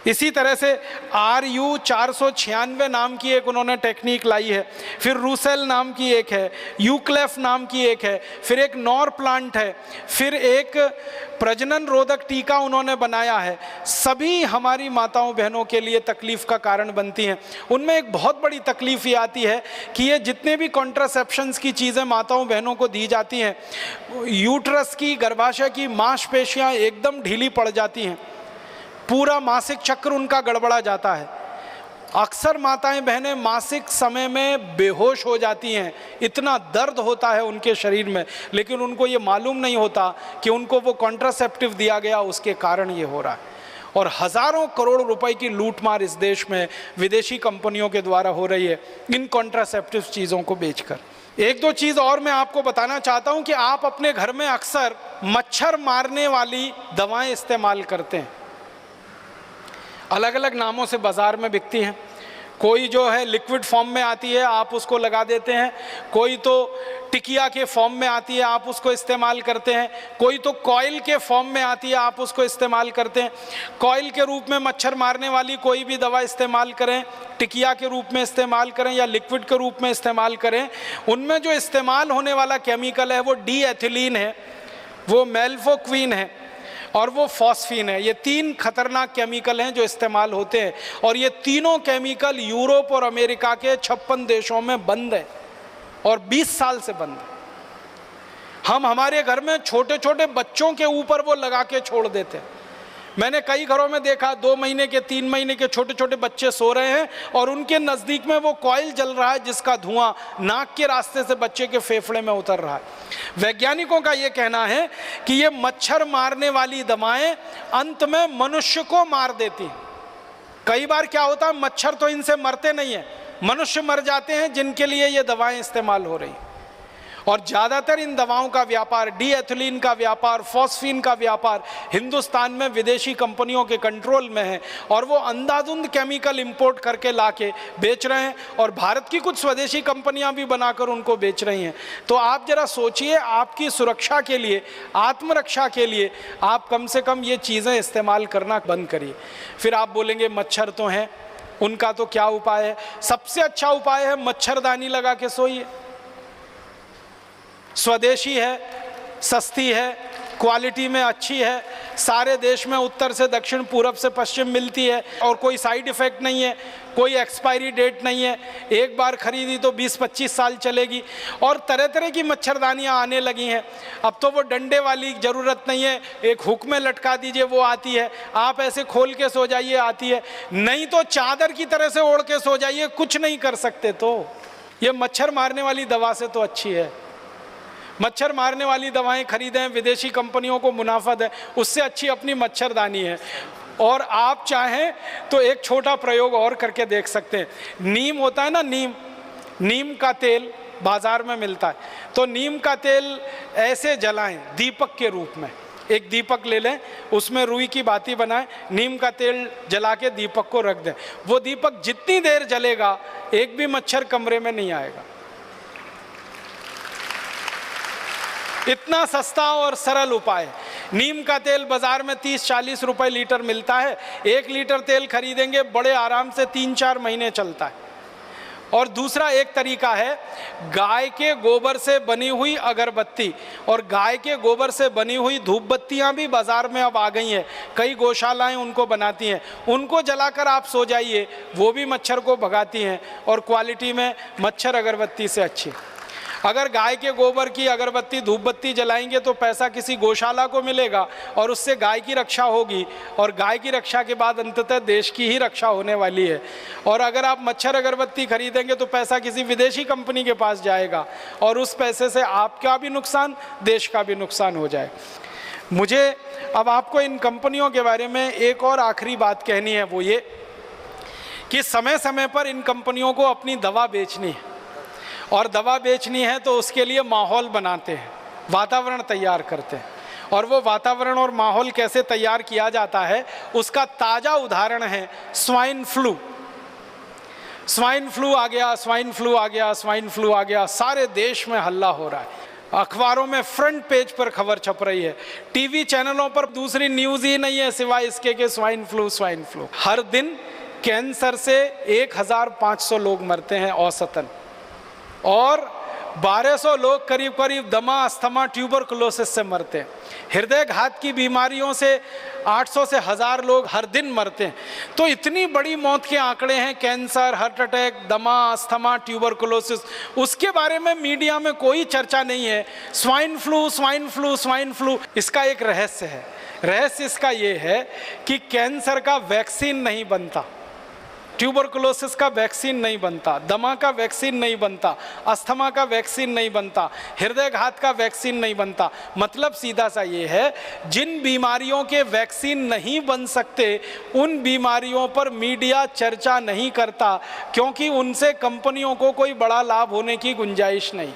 इसी तरह से RU 496 नाम की एक उन्होंने टेक्निक लाई है, फिर रूसेल नाम की एक है, यूक्लेफ नाम की एक है, फिर एक नॉर प्लांट है, फिर एक प्रजनन रोधक टीका उन्होंने बनाया है। सभी हमारी माताओं बहनों के लिए तकलीफ का कारण बनती हैं। उनमें एक बहुत बड़ी तकलीफ ये आती है कि ये जितने भी कॉन्ट्रासेप्शंस की चीज़ें माताओं बहनों को दी जाती हैं, यूट्रस की, गर्भाशय की मांसपेशियाँ एकदम ढीली पड़ जाती हैं, पूरा मासिक चक्र उनका गड़बड़ा जाता है। अक्सर माताएं बहनें मासिक समय में बेहोश हो जाती हैं, इतना दर्द होता है उनके शरीर में, लेकिन उनको ये मालूम नहीं होता कि उनको वो कॉन्ट्रासेप्टिव दिया गया, उसके कारण ये हो रहा है। और हज़ारों करोड़ रुपए की लूटमार इस देश में विदेशी कंपनियों के द्वारा हो रही है इन कॉन्ट्रासेप्टिव चीज़ों को बेचकर। एक दो चीज़ और मैं आपको बताना चाहता हूँ कि आप अपने घर में अक्सर मच्छर मारने वाली दवाएँ इस्तेमाल करते हैं, अलग अलग नामों से बाज़ार में बिकती हैं। कोई जो है लिक्विड फॉर्म में आती है, आप उसको लगा देते हैं, कोई तो टिकिया के फॉर्म में आती है, आप उसको इस्तेमाल करते हैं, कोई तो कॉइल के फॉर्म में आती है, आप उसको इस्तेमाल करते हैं। कॉइल के रूप में मच्छर मारने वाली कोई भी दवा इस्तेमाल करें, टिकिया के रूप में इस्तेमाल करें या लिक्विड के रूप में इस्तेमाल करें, उनमें जो इस्तेमाल होने वाला केमिकल है वो डी एथिलीन है, वो मेल्फोक्विन है और वो फॉस्फीन है। ये 3 खतरनाक केमिकल हैं जो इस्तेमाल होते हैं, और ये तीनों केमिकल यूरोप और अमेरिका के 56 देशों में बंद है और 20 साल से बंद है। हम हमारे घर में छोटे छोटे बच्चों के ऊपर वो लगा के छोड़ देते हैं। मैंने कई घरों में देखा 2 महीने के 3 महीने के छोटे छोटे बच्चे सो रहे हैं और उनके नज़दीक में वो कॉइल जल रहा है जिसका धुआं नाक के रास्ते से बच्चे के फेफड़े में उतर रहा है। वैज्ञानिकों का ये कहना है कि ये मच्छर मारने वाली दवाएं अंत में मनुष्य को मार देती हैं। कई बार क्या होता है, मच्छर तो इनसे मरते नहीं हैं, मनुष्य मर जाते हैं जिनके लिए ये दवाएं इस्तेमाल हो रही। और ज़्यादातर इन दवाओं का व्यापार, डी एथिलीन का व्यापार, फॉस्फीन का व्यापार हिंदुस्तान में विदेशी कंपनियों के कंट्रोल में है और वो अंधाधुंध केमिकल इंपोर्ट करके लाके बेच रहे हैं और भारत की कुछ स्वदेशी कंपनियां भी बनाकर उनको बेच रही हैं। तो आप जरा सोचिए, आपकी सुरक्षा के लिए, आत्मरक्षा के लिए आप कम से कम ये चीज़ें इस्तेमाल करना बंद करिए। फिर आप बोलेंगे मच्छर तो हैं, उनका तो क्या उपाय है? सबसे अच्छा उपाय है मच्छरदानी लगा के सोइए। स्वदेशी है, सस्ती है, क्वालिटी में अच्छी है, सारे देश में उत्तर से दक्षिण पूरब से पश्चिम मिलती है और कोई साइड इफ़ेक्ट नहीं है, कोई एक्सपायरी डेट नहीं है, एक बार खरीदी तो 20-25 साल चलेगी। और तरह तरह की मच्छरदानियाँ आने लगी हैं। अब तो वो डंडे वाली ज़रूरत नहीं है, एक हुक में लटका दीजिए वो आती है, आप ऐसे खोल के सो जाइए आती है, नहीं तो चादर की तरह से ओढ़ के सो जाइए, कुछ नहीं कर सकते। तो ये मच्छर मारने वाली दवा से तो अच्छी है। मच्छर मारने वाली दवाएं खरीदें, विदेशी कंपनियों को मुनाफा दें, उससे अच्छी अपनी मच्छरदानी है। और आप चाहें तो एक छोटा प्रयोग और करके देख सकते हैं। नीम होता है ना, नीम का तेल बाज़ार में मिलता है, तो नीम का तेल ऐसे जलाएं दीपक के रूप में। एक दीपक ले लें, उसमें रुई की बाती बनाएं, नीम का तेल जला के दीपक को रख दें। वो दीपक जितनी देर जलेगा एक भी मच्छर कमरे में नहीं आएगा। इतना सस्ता और सरल उपाय। नीम का तेल बाजार में 30-40 रुपए लीटर मिलता है। 1 लीटर तेल खरीदेंगे, बड़े आराम से 3-4 महीने चलता है। और दूसरा एक तरीका है, गाय के गोबर से बनी हुई अगरबत्ती और गाय के गोबर से बनी हुई धूप बत्तियाँ भी बाज़ार में अब आ गई हैं। कई गौशालाएं उनको बनाती हैं, उनको जलाकर आप सो जाइए, वो भी मच्छर को भगाती हैं और क्वालिटी में मच्छर अगरबत्ती से अच्छी। अगर गाय के गोबर की अगरबत्ती धूप बत्ती जलाएंगे तो पैसा किसी गौशाला को मिलेगा और उससे गाय की रक्षा होगी, और गाय की रक्षा के बाद अंततः देश की ही रक्षा होने वाली है। और अगर आप मच्छर अगरबत्ती खरीदेंगे तो पैसा किसी विदेशी कंपनी के पास जाएगा और उस पैसे से आपका भी नुकसान, देश का भी नुकसान हो जाए। मुझे अब आपको इन कंपनियों के बारे में एक और आखिरी बात कहनी है, वो ये कि समय समय पर इन कंपनियों को अपनी दवा बेचनी है, और दवा बेचनी है तो उसके लिए माहौल बनाते हैं, वातावरण तैयार करते हैं। और वो वातावरण और माहौल कैसे तैयार किया जाता है उसका ताज़ा उदाहरण है स्वाइन फ्लू। स्वाइन फ्लू आ गया, स्वाइन फ्लू आ गया, स्वाइन फ्लू आ गया, सारे देश में हल्ला हो रहा है। अखबारों में फ्रंट पेज पर खबर छप रही है, टीवी चैनलों पर दूसरी न्यूज़ ही नहीं है सिवाय इसके कि स्वाइन फ्लू, स्वाइन फ्लू। हर दिन कैंसर से 1500 लोग मरते हैं औसतन, और 1200 लोग करीब करीब दमा, अस्थमा, ट्यूबरकुलोसिस से मरते हैं। हृदय घात की बीमारियों से 800 से 1000 लोग हर दिन मरते हैं। तो इतनी बड़ी मौत के आंकड़े हैं, कैंसर, हार्ट अटैक, दमा, अस्थमा, ट्यूबरकुलोसिस, उसके बारे में मीडिया में कोई चर्चा नहीं है। Swine flu, swine flu, swine flu. इसका एक रहस्य है। रहस्य इसका ये है कि कैंसर का वैक्सीन नहीं बनता, ट्यूबरकुलोसिस का वैक्सीन नहीं बनता, दमा का वैक्सीन नहीं बनता, अस्थमा का वैक्सीन नहीं बनता, हृदय घात का वैक्सीन नहीं बनता। मतलब सीधा सा ये है, जिन बीमारियों के वैक्सीन नहीं बन सकते उन बीमारियों पर मीडिया चर्चा नहीं करता, क्योंकि उनसे कंपनियों को कोई बड़ा लाभ होने की गुंजाइश नहीं।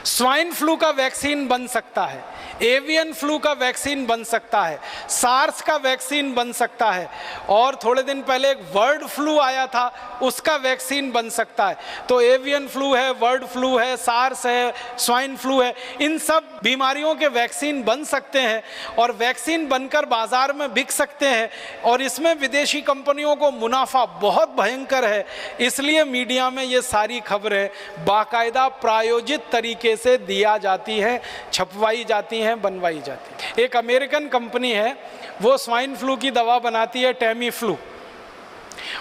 स्वाइन फ्लू का वैक्सीन बन सकता है, एवियन फ्लू का वैक्सीन बन सकता है, सार्स का वैक्सीन बन सकता है, और थोड़े दिन पहले एक बर्ड फ्लू आया था उसका वैक्सीन बन सकता है। तो एवियन फ्लू है, बर्ड फ्लू है, सार्स है, स्वाइन फ्लू है, इन सब बीमारियों के वैक्सीन बन सकते हैं और वैक्सीन बनकर बाजार में बिक सकते हैं। और इसमें विदेशी कंपनियों को मुनाफा बहुत भयंकर है, इसलिए मीडिया में ये सारी खबरें बाकायदा प्रायोजित तरीके से दिया जाती हैं, छपवाई जाती हैं, बनवाई जाती है। एक अमेरिकन कंपनी है, वो स्वाइन फ्लू की दवा बनाती है, टेमी फ्लू,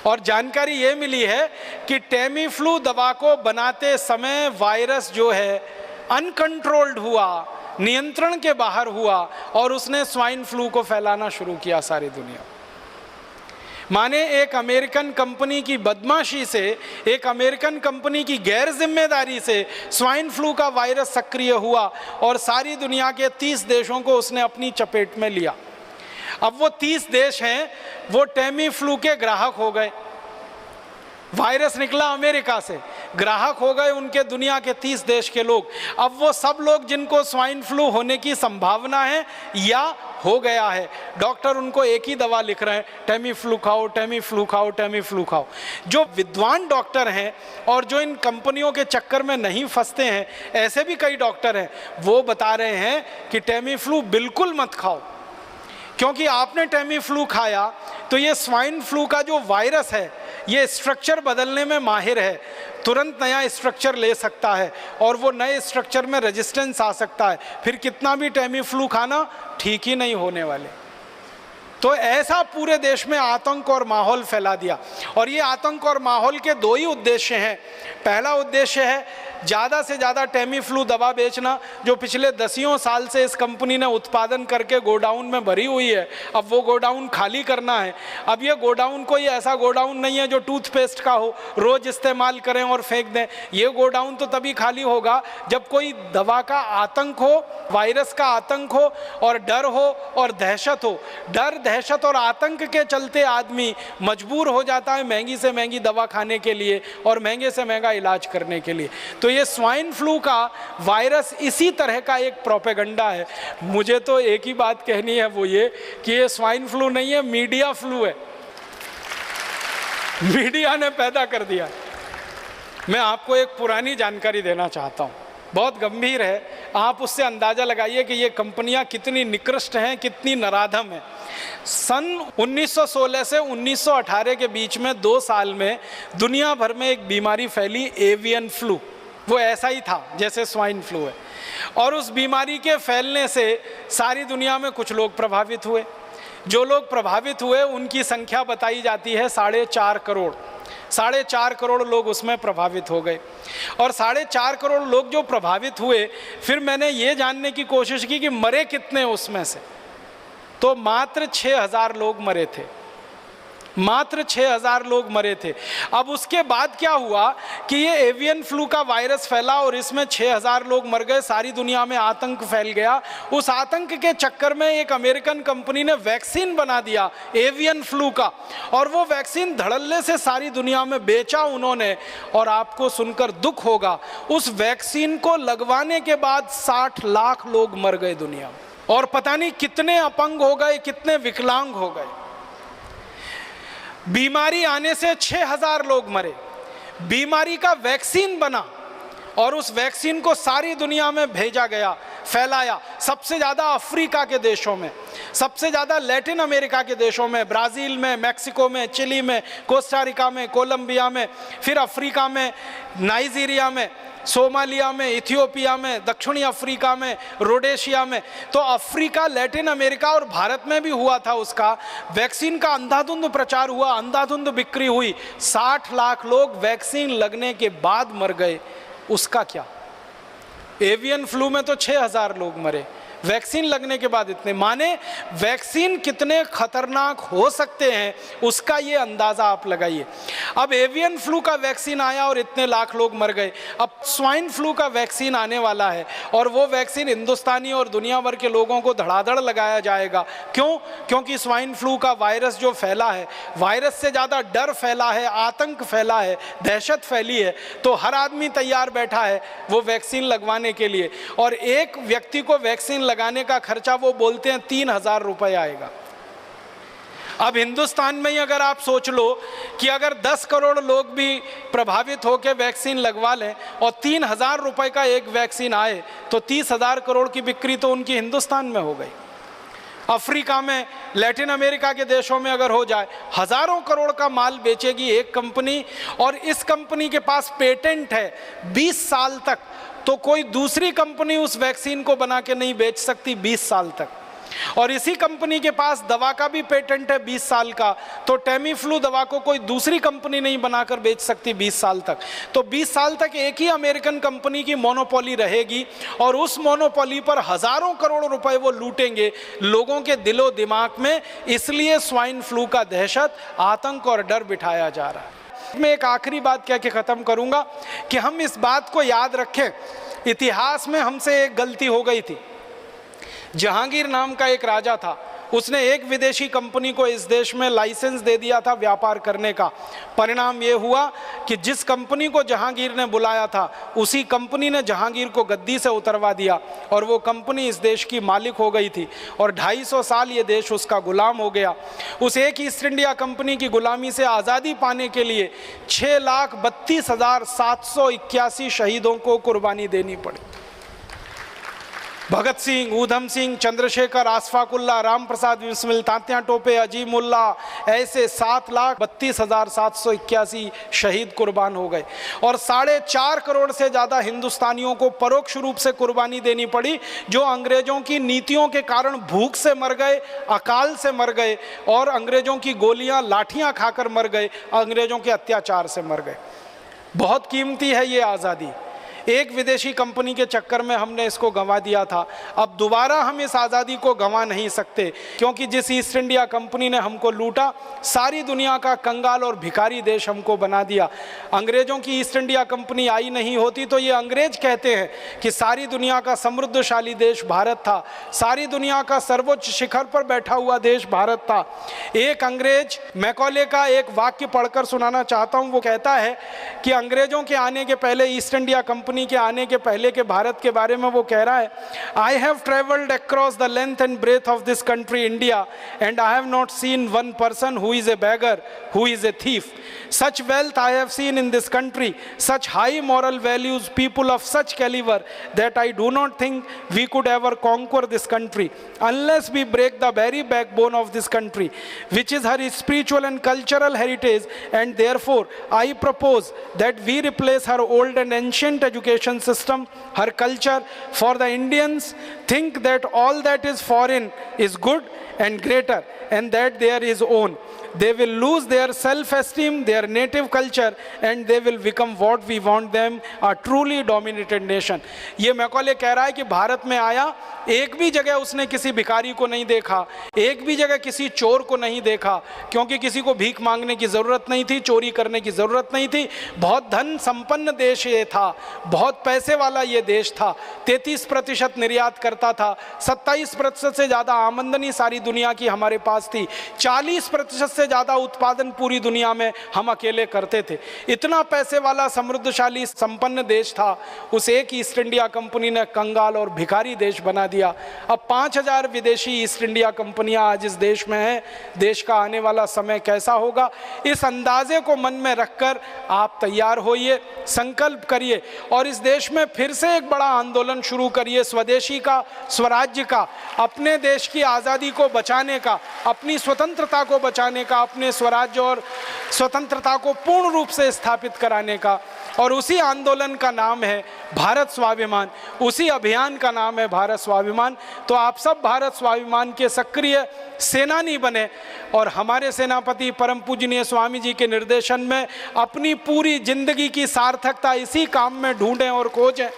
और जानकारी ये मिली है कि टेमी फ्लू दवा को बनाते समय वायरस जो है अनकंट्रोल्ड हुआ, नियंत्रण के बाहर हुआ और उसने स्वाइन फ्लू को फैलाना शुरू किया सारी दुनिया। माने एक अमेरिकन कंपनी की बदमाशी से, एक अमेरिकन कंपनी की गैर जिम्मेदारी से स्वाइन फ्लू का वायरस सक्रिय हुआ और सारी दुनिया के 30 देशों को उसने अपनी चपेट में लिया। अब वो 30 देश हैं, वो टेमी फ्लू के ग्राहक हो गए। वायरस निकला अमेरिका से, ग्राहक हो गए उनके दुनिया के 30 देश के लोग। अब वो सब लोग जिनको स्वाइन फ्लू होने की संभावना है या हो गया है, डॉक्टर उनको एक ही दवा लिख रहे हैं, टेमी फ्लू खाओ, टेमी फ्लू खाओ, टेमी फ्लू खाओ। जो विद्वान डॉक्टर हैं और जो इन कंपनियों के चक्कर में नहीं फंसते हैं, ऐसे भी कई डॉक्टर हैं, वो बता रहे हैं कि टेमी फ्लू बिल्कुल मत खाओ, क्योंकि आपने टेमी फ्लू खाया तो ये स्वाइन फ्लू का जो वायरस है ये स्ट्रक्चर बदलने में माहिर है, तुरंत नया स्ट्रक्चर ले सकता है और वो नए स्ट्रक्चर में रेजिस्टेंस आ सकता है, फिर कितना भी टेमी फ्लू खाना ठीक ही नहीं होने वाले। तो ऐसा पूरे देश में आतंक और माहौल फैला दिया। और ये आतंक और माहौल के दो ही उद्देश्य हैं। पहला उद्देश्य है ज़्यादा से ज़्यादा टेमी फ्लू दवा बेचना, जो पिछले 10 साल से इस कंपनी ने उत्पादन करके गोडाउन में भरी हुई है, अब वो गोडाउन खाली करना है। अब ये गोडाउन कोई ऐसा गोडाउन नहीं है जो टूथपेस्ट का हो, रोज़ इस्तेमाल करें और फेंक दें। ये गोडाउन तो तभी खाली होगा जब कोई दवा का आतंक हो, वायरस का आतंक हो और डर हो और दहशत हो। डर, दहशत और आतंक के चलते आदमी मजबूर हो जाता है महंगी से महंगी दवा खाने के लिए और महंगे से महंगा इलाज करने के लिए। तो ये स्वाइन फ्लू का वायरस इसी तरह का एक प्रोपेगेंडा है। मुझे तो एक ही बात कहनी है, वो ये कि ये स्वाइन फ्लू नहीं है, मीडिया फ्लू है। मीडिया ने पैदा कर दिया। मैं आपको एक पुरानी जानकारी देना चाहता हूँ, बहुत गंभीर है, आप उससे अंदाज़ा लगाइए कि ये कंपनियां कितनी निकृष्ट हैं, कितनी नराधम हैं। सन 1916 से 1918 के बीच में 2 साल में दुनिया भर में एक बीमारी फैली, एवियन फ्लू। वो ऐसा ही था जैसे स्वाइन फ्लू है, और उस बीमारी के फैलने से सारी दुनिया में कुछ लोग प्रभावित हुए। जो लोग प्रभावित हुए उनकी संख्या बताई जाती है 4.5 करोड़। 4.5 करोड़ लोग उसमें प्रभावित हो गए। और 4.5 करोड़ लोग जो प्रभावित हुए, फिर मैंने ये जानने की कोशिश की कि मरे कितने उसमें से, तो मात्र 6,000 लोग मरे थे। मात्र 6,000 लोग मरे थे। अब उसके बाद क्या हुआ कि ये एवियन फ्लू का वायरस फैला और इसमें 6,000 लोग मर गए, सारी दुनिया में आतंक फैल गया। उस आतंक के चक्कर में एक अमेरिकन कंपनी ने वैक्सीन बना दिया एवियन फ्लू का, और वो वैक्सीन धड़ल्ले से सारी दुनिया में बेचा उन्होंने। और आपको सुनकर दुख होगा, उस वैक्सीन को लगवाने के बाद 60 लाख लोग मर गए दुनिया में, और पता नहीं कितने अपंग हो गए, कितने विकलांग हो गए। बीमारी आने से 6,000 लोग मरे। बीमारी का वैक्सीन बना और उस वैक्सीन को सारी दुनिया में भेजा गया, फैलाया। सबसे ज़्यादा अफ्रीका के देशों में, सबसे ज़्यादा लैटिन अमेरिका के देशों में, ब्राज़ील में, मैक्सिको में, चिली में, कोस्टारिका में, कोलंबिया में, फिर अफ्रीका में, नाइजीरिया में, सोमालिया में, इथियोपिया में, दक्षिणी अफ्रीका में, रोडेशिया में। तो अफ्रीका, लैटिन अमेरिका और भारत में भी हुआ था। उसका वैक्सीन का अंधाधुंध प्रचार हुआ, अंधाधुंध बिक्री हुई। 60 लाख लोग वैक्सीन लगने के बाद मर गए। उसका क्या? एवियन फ्लू में तो 6,000 लोग मरे, वैक्सीन लगने के बाद इतने। माने वैक्सीन कितने खतरनाक हो सकते हैं उसका ये अंदाज़ा आप लगाइए। अब एवियन फ्लू का वैक्सीन आया और इतने लाख लोग मर गए। अब स्वाइन फ्लू का वैक्सीन आने वाला है और वो वैक्सीन हिंदुस्तानी और दुनिया भर के लोगों को धड़ाधड़ लगाया जाएगा। क्यों? क्योंकि स्वाइन फ्लू का वायरस जो फैला है, वायरस से ज़्यादा डर फैला है, आतंक फैला है, दहशत फैली है। तो हर आदमी तैयार बैठा है वो वैक्सीन लगवाने के लिए। और एक व्यक्ति को वैक्सीन लगाने का खर्चा वो बोलते हैं 3,000 रुपये आएगा। अब हिंदुस्तान में ही अगर आप सोच लो कि अगर 10 करोड़ लोग भी प्रभावित होकर वैक्सीन लगवा लें और 3,000 रुपये का एक वैक्सीन आए तो 30,000 करोड़ की बिक्री तो उनकी हिंदुस्तान में हो गई। अफ्रीका में, लैटिन अमेरिका के देशों में अगर हो जाए, हजारों करोड़ का माल बेचेगी एक कंपनी, और इस कंपनी के पास पेटेंट है 20 साल तक, तो कोई दूसरी कंपनी उस वैक्सीन को बना के नहीं बेच सकती 20 साल तक। और इसी कंपनी के पास दवा का भी पेटेंट है 20 साल का, तो टेमीफ्लू दवा को कोई दूसरी कंपनी नहीं बनाकर बेच सकती 20 साल तक। तो 20 साल तक एक ही अमेरिकन कंपनी की मोनोपोली रहेगी और उस मोनोपोली पर हजारों करोड़ रुपए वो लूटेंगे लोगों के दिलो दिमाग में। इसलिए स्वाइन फ्लू का दहशत, आतंक और डर बिठाया जा रहा है। मैं एक आखिरी बात कह के ख़त्म करूंगा कि हम इस बात को याद रखें, इतिहास में हमसे एक गलती हो गई थी। जहांगीर नाम का एक राजा था, उसने एक विदेशी कंपनी को इस देश में लाइसेंस दे दिया था व्यापार करने का। परिणाम ये हुआ कि जिस कंपनी को जहांगीर ने बुलाया था उसी कंपनी ने जहांगीर को गद्दी से उतरवा दिया और वो कंपनी इस देश की मालिक हो गई थी और 250 साल ये देश उसका गुलाम हो गया। उस एक ईस्ट इंडिया कंपनी की गुलामी से आज़ादी पाने के लिए 6,32,781 शहीदों को कुर्बानी देनी पड़ी। भगत सिंह, ऊधम सिंह, चंद्रशेखर, आसफाकुल्ला, राम प्रसाद बिस्मिल, तात्या टोपे, अजीमुल्ला, ऐसे 7,32,781 शहीद कुर्बान हो गए और 4.5 करोड़ से ज़्यादा हिंदुस्तानियों को परोक्ष रूप से कुर्बानी देनी पड़ी, जो अंग्रेज़ों की नीतियों के कारण भूख से मर गए, अकाल से मर गए और अंग्रेज़ों की गोलियां, लाठियां खाकर मर गए, अंग्रेज़ों के अत्याचार से मर गए। बहुत कीमती है ये आज़ादी। एक विदेशी कंपनी के चक्कर में हमने इसको गंवा दिया था। अब दोबारा हम इस आज़ादी को गंवा नहीं सकते, क्योंकि जिस ईस्ट इंडिया कंपनी ने हमको लूटा, सारी दुनिया का कंगाल और भिखारी देश हमको बना दिया। अंग्रेज़ों की ईस्ट इंडिया कंपनी आई नहीं होती तो ये अंग्रेज़ कहते हैं कि सारी दुनिया का समृद्धशाली देश भारत था, सारी दुनिया का सर्वोच्च शिखर पर बैठा हुआ देश भारत था। एक अंग्रेज, मैकॉले का एक वाक्य पढ़कर सुनाना चाहता हूँ। वो कहता है कि अंग्रेज़ों के आने के पहले, ईस्ट इंडिया कंपनी के आने के पहले के भारत के बारे में वो कह रहा है, I have travelled across the length and breadth of this country India and I have not seen one person who is a beggar, who is a thief. Such wealth I have seen in this country, such high moral values, people of such caliber that I do not think we could ever conquer this country unless we break the very backbone of this country, which is her spiritual and cultural heritage, and therefore I propose that we replace her old and ancient education system, her culture. For the Indians think that all that is foreign is good and greater and that there is own. They will lose their self-esteem, their native culture, and they will become what we want them, a truly dominated nation. ये Macaulay कह रहा है कि भारत में आया, एक भी जगह उसने किसी भिखारी को नहीं देखा, एक भी जगह किसी चोर को नहीं देखा, क्योंकि किसी को भीख मांगने की ज़रूरत नहीं थी, चोरी करने की ज़रूरत नहीं थी। बहुत धन संपन्न देश ये था, बहुत पैसे वाला ये देश था। 33% निर्यात करता था, 27% से ज़्यादा आमदनी सारी दुनिया की हमारे पास थी, 40% से ज़्यादा उत्पादन पूरी दुनिया में हम अकेले करते थे। इतना पैसे वाला, समृद्धशाली, संपन्न देश था, उस एक ईस्ट इंडिया कंपनी ने कंगाल और भिखारी देश बना दिया। अब 5,000 विदेशी ईस्ट इंडिया कंपनियां आज इस देश में हैं। देश का आने वाला समय कैसा होगा, इस अंदाजे को मन में रखकर आप तैयार होइए, संकल्प करिए और इस देश में फिर से एक बड़ा आंदोलन शुरू करिए, स्वदेशी का, स्वराज्य का, अपने देश की आज़ादी को बचाने का, अपनी स्वतंत्रता को बचाने का, अपने स्वराज्य और स्वतंत्रता को पूर्ण रूप से स्थापित कराने का। और उसी आंदोलन का नाम है भारत स्वाभिमान, उसी अभियान का नाम है भारत स्वाभिमान। तो आप सब भारत स्वाभिमान के सक्रिय सेनानी बने और हमारे सेनापति परम पूजनीय स्वामी जी के निर्देशन में अपनी पूरी जिंदगी की सार्थकता इसी काम में ढूंढें और खोजें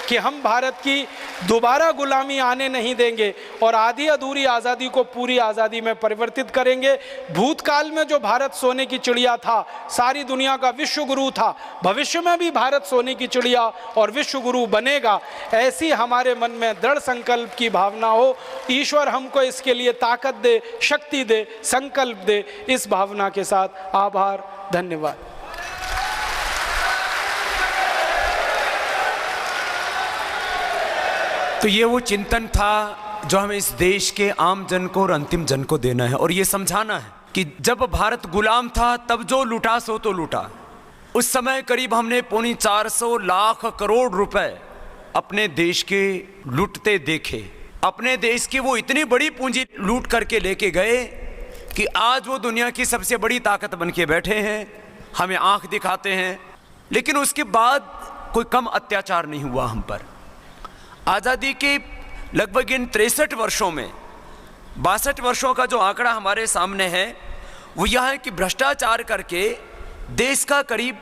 कि हम भारत की दोबारा गुलामी आने नहीं देंगे और आधी अधूरी आज़ादी को पूरी आज़ादी में परिवर्तित करेंगे। भूतकाल में जो भारत सोने की चिड़िया था, सारी दुनिया का विश्व गुरु था, भविष्य में भी भारत सोने की चिड़िया और विश्व गुरु बनेगा, ऐसी हमारे मन में दृढ़ संकल्प की भावना हो। ईश्वर हमको इसके लिए ताकत दे, शक्ति दे, संकल्प दे। इस भावना के साथ आभार, धन्यवाद। तो ये वो चिंतन था जो हमें इस देश के आम जन को और अंतिम जन को देना है और ये समझाना है कि जब भारत गुलाम था तब जो लूटा सो तो लूटा। उस समय करीब हमने 450 लाख करोड़ रुपए अपने देश के लूटते देखे। अपने देश की वो इतनी बड़ी पूंजी लूट करके लेके गए कि आज वो दुनिया की सबसे बड़ी ताकत बन के बैठे हैं, हमें आंख दिखाते हैं। लेकिन उसके बाद कोई कम अत्याचार नहीं हुआ हम पर। आज़ादी के लगभग इन 63 वर्षों में 62 वर्षों का जो आंकड़ा हमारे सामने है वो यह है कि भ्रष्टाचार करके देश का करीब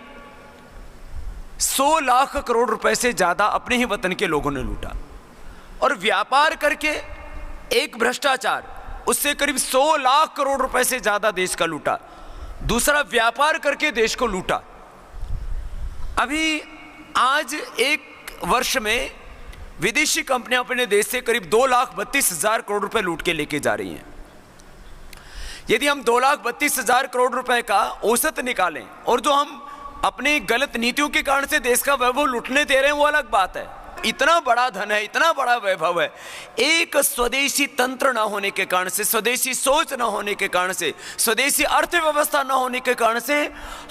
100 लाख करोड़ रुपए से ज़्यादा अपने ही वतन के लोगों ने लूटा। और व्यापार करके एक भ्रष्टाचार उससे करीब 100 लाख करोड़ रुपए से ज़्यादा देश का लूटा। दूसरा व्यापार करके देश को लूटा। अभी आज एक वर्ष में विदेशी कंपनियां अपने देश से करीब 2,32,000 करोड़ रुपए लूट के लेके जा रही हैं। यदि हम 2,32,000 करोड़ रुपए का औसत निकालें और जो हम अपनी गलत नीतियों के कारण से देश का वैभव लूटने दे रहे हैं वो अलग बात है। इतना बड़ा धन है, इतना बड़ा वैभव है, एक स्वदेशी तंत्र ना होने के कारण से, स्वदेशी सोच ना होने के कारण से, स्वदेशी अर्थव्यवस्था ना होने के कारण से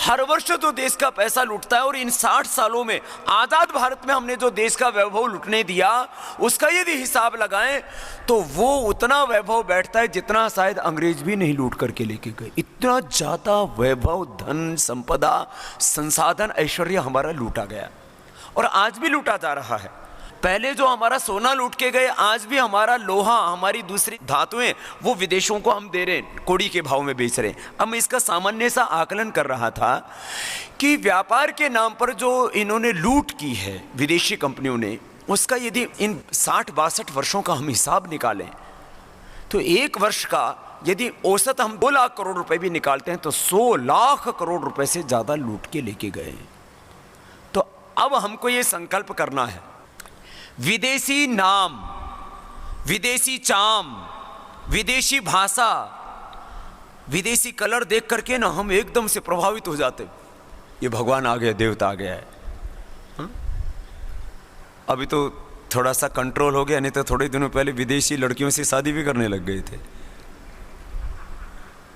हर वर्ष जो देश का पैसा लूटता है। और इन 60 सालों में आज़ाद भारत में हमने जो देश का वैभव लूटने दिया उसका यदि हिसाब लगाएं तो वो उतना वैभव बैठता है जितना शायद अंग्रेज भी नहीं लूट करके लेके गए। इतना ज़्यादा वैभव, धन, संपदा, संसाधन, ऐश्वर्य हमारा लूटा गया और आज भी लूटा जा रहा है। पहले जो हमारा सोना लूट के गए, आज भी हमारा लोहा, हमारी दूसरी धातुएं वो विदेशों को हम दे रहे हैं, कौड़ी के भाव में बेच रहे हैं। अब मैं इसका सामान्य सा आकलन कर रहा था कि व्यापार के नाम पर जो इन्होंने लूट की है विदेशी कंपनियों ने, उसका यदि इन 60-62 वर्षों का हम हिसाब निकालें तो एक वर्ष का यदि औसत हम 2 लाख करोड़ रुपए भी निकालते हैं तो 100 लाख करोड़ रुपए से ज़्यादा लूट के लेके गए। तो अब हमको ये संकल्प करना है, विदेशी नाम, विदेशी चाम, विदेशी भाषा, विदेशी कलर देख करके ना हम एकदम से प्रभावित हो जाते, ये भगवान आ गया, देवता आ गया है। अभी तो थोड़ा सा कंट्रोल हो गया, नहीं तो थोड़े दिनों पहले विदेशी लड़कियों से शादी भी करने लग गए थे।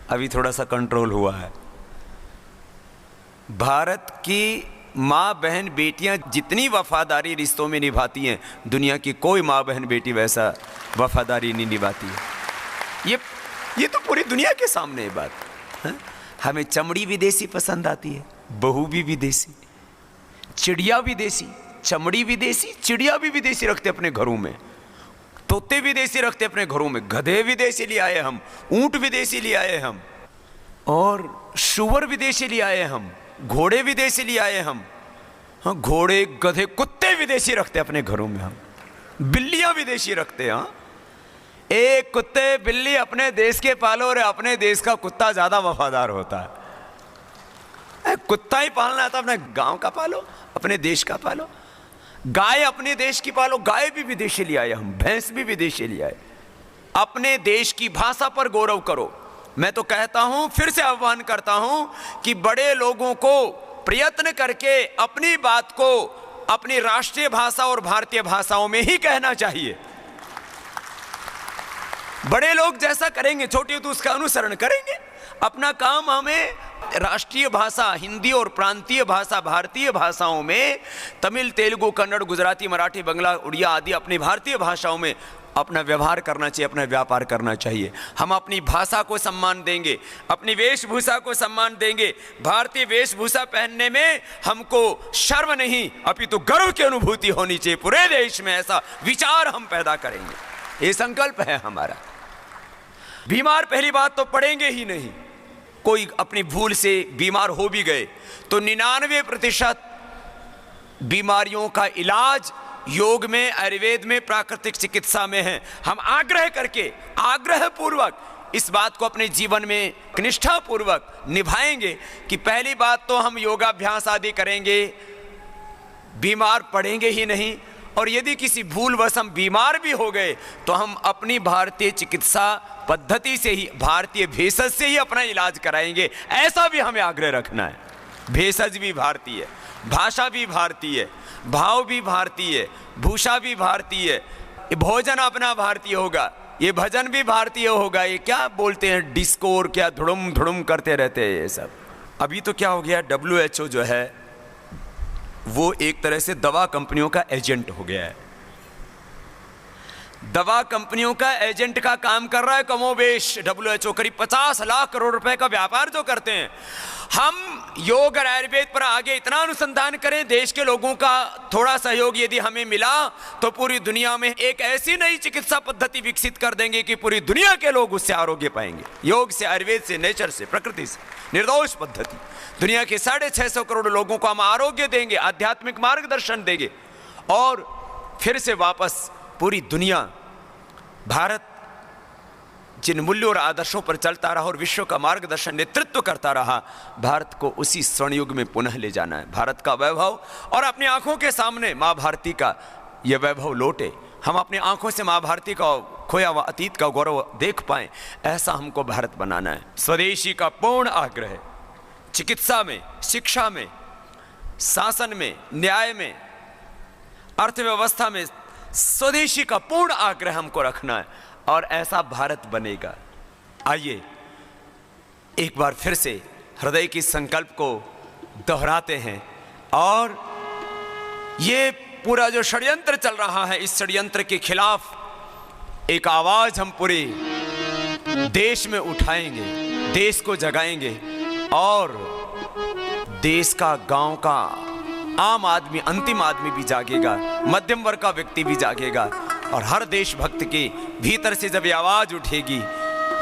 अभी थोड़ा सा कंट्रोल हुआ है। भारत की माँ बहन बेटियां जितनी वफादारी रिश्तों में निभाती हैं, दुनिया की कोई माँ बहन बेटी वैसा वफादारी नहीं निभाती है। ये तो पूरी दुनिया के सामने है बात है? हमें चमड़ी विदेशी पसंद आती है, बहू भी विदेशी, चिड़िया विदेशी, चमड़ी विदेशी, चिड़िया भी विदेशी रखते अपने घरों में, तोते विदेशी रखते अपने घरों में, गधे विदेशी ले आए हम, ऊंट विदेशी ले आए हम, और शुअर विदेशी ले आए हम, घोड़े विदेशी ले आए हम। हाँ, घोड़े, गधे, कुत्ते विदेशी रखते अपने घरों में हम, बिल्लियां विदेशी रखते। हाँ, एक कुत्ते बिल्ली अपने देश के पालो और अपने देश का कुत्ता ज्यादा वफादार होता है। कुत्ता ही पालना है तो अपने गांव का पालो, अपने देश का पालो। गाय अपने देश की पालो, गाय भी विदेशी ले आए हम, भैंस भी विदेशी ले आए। अपने देश की भाषा पर गौरव करो। मैं तो कहता हूं, फिर से आह्वान करता हूं कि बड़े लोगों को प्रयत्न करके अपनी बात को अपनी राष्ट्रीय भाषा और भारतीय भाषाओं में ही कहना चाहिए। बड़े लोग जैसा करेंगे, छोटे तो उसका अनुसरण करेंगे। अपना काम हमें राष्ट्रीय भाषा हिंदी और प्रांतीय भाषा भारतीय भाषाओं में, तमिल, तेलुगु, कन्नड़, गुजराती, मराठी, बंगला, उड़िया आदि अपनी भारतीय भाषाओं में अपना व्यवहार करना चाहिए, अपना व्यापार करना चाहिए। हम अपनी भाषा को सम्मान देंगे, अपनी वेशभूषा को सम्मान देंगे। भारतीय वेशभूषा पहनने में हमको शर्म नहीं अपितु गर्व की अनुभूति होनी चाहिए। पूरे देश में ऐसा विचार हम पैदा करेंगे, ये संकल्प है हमारा। बीमार पहली बात तो पड़ेंगे ही नहीं। कोई अपनी भूल से बीमार हो भी गए तो 99% बीमारियों का इलाज योग में, आयुर्वेद में, प्राकृतिक चिकित्सा में है। हम आग्रह करके, आग्रह पूर्वक इस बात को अपने जीवन में निष्ठा पूर्वक निभाएंगे कि पहली बात तो हम योगाभ्यास आदि करेंगे, बीमार पड़ेंगे ही नहीं। और यदि किसी भूलवश हम बीमार भी हो गए तो हम अपनी भारतीय चिकित्सा पद्धति से ही, भारतीय भेषज से ही अपना इलाज कराएंगे। ऐसा भी हमें आग्रह रखना है। भेषज भी भारतीय, भाषा भी भारतीय, भाव भी भारतीय, भूषा भी भारतीय, ये भोजन अपना भारतीय होगा, ये भजन भी भारतीय होगा, ये क्या बोलते हैं डिस्को और क्या धुड़ुम धुड़ुम करते रहते हैं ये सब। अभी तो क्या हो गया, WHO जो है वो एक तरह से दवा कंपनियों का एजेंट हो गया है। दवा कंपनियों का एजेंट का काम कर रहा है कमोबेश WHO। करीब 50 लाख करोड़ रुपए का व्यापार जो करते हैं। हम योग और आयुर्वेद पर आगे इतना अनुसंधान करें, देश के लोगों का थोड़ा सहयोग यदि हमें मिला तो पूरी दुनिया में एक ऐसी नई चिकित्सा पद्धति विकसित कर देंगे कि पूरी दुनिया के लोग उससे आरोग्य पाएंगे। योग से, आयुर्वेद से, नेचर से, प्रकृति से, निर्दोष पद्धति। दुनिया के 650 करोड़ लोगों को हम आरोग्य देंगे, आध्यात्मिक मार्गदर्शन देंगे और फिर से वापस पूरी दुनिया, भारत जिन मूल्यों और आदर्शों पर चलता रहा और विश्व का मार्गदर्शन नेतृत्व करता रहा, भारत को उसी स्वर्ण युग में पुनः ले जाना है। भारत का वैभव और अपनी आंखों के सामने माँ भारती का यह वैभव लौटे, हम अपनी आंखों से माँ भारती का खोया हुआ अतीत का गौरव देख पाएं, ऐसा हमको भारत बनाना है। स्वदेशी का पूर्ण आग्रह है। चिकित्सा में, शिक्षा में, शासन में, न्याय में, अर्थव्यवस्था में स्वदेशी का पूर्ण आग्रह हमको रखना है और ऐसा भारत बनेगा। आइए एक बार फिर से हृदय की संकल्प को दोहराते हैं और ये पूरा जो षड्यंत्र चल रहा है, इस षड्यंत्र के खिलाफ एक आवाज हम पूरे देश में उठाएंगे, देश को जगाएंगे और देश का, गांव का आम आदमी, अंतिम आदमी भी जागेगा, मध्यम वर्ग का व्यक्ति भी जागेगा और हर देशभक्त के भीतर से जब ये आवाज उठेगी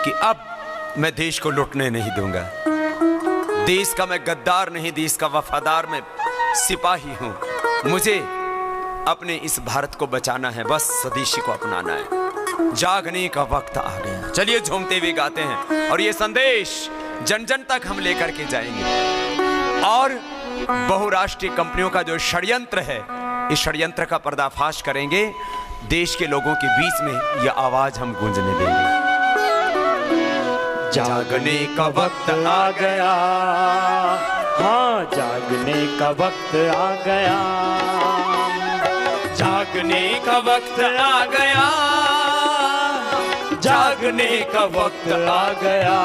कि अब मैं देश को लुटने नहीं दूंगा, देश का मैं गद्दार नहीं, देश का वफादार मैं सिपाही हूं, मुझे अपने इस भारत को बचाना है, बस स्वदेशी को अपनाना है, जागने का वक्त आ गया। चलिए झूमते हुए गाते हैं और ये संदेश जन जन तक हम लेकर के जाएंगे और बहुराष्ट्रीय कंपनियों का जो षड्यंत्र है, इस षड्यंत्र का पर्दाफाश करेंगे, देश के लोगों के बीच में यह आवाज हम गूंजने देंगे। जागने का वक्त आ गया, हाँ जागने का वक्त आ गया, जागने का वक्त आ गया, जागने का वक्त आ गया।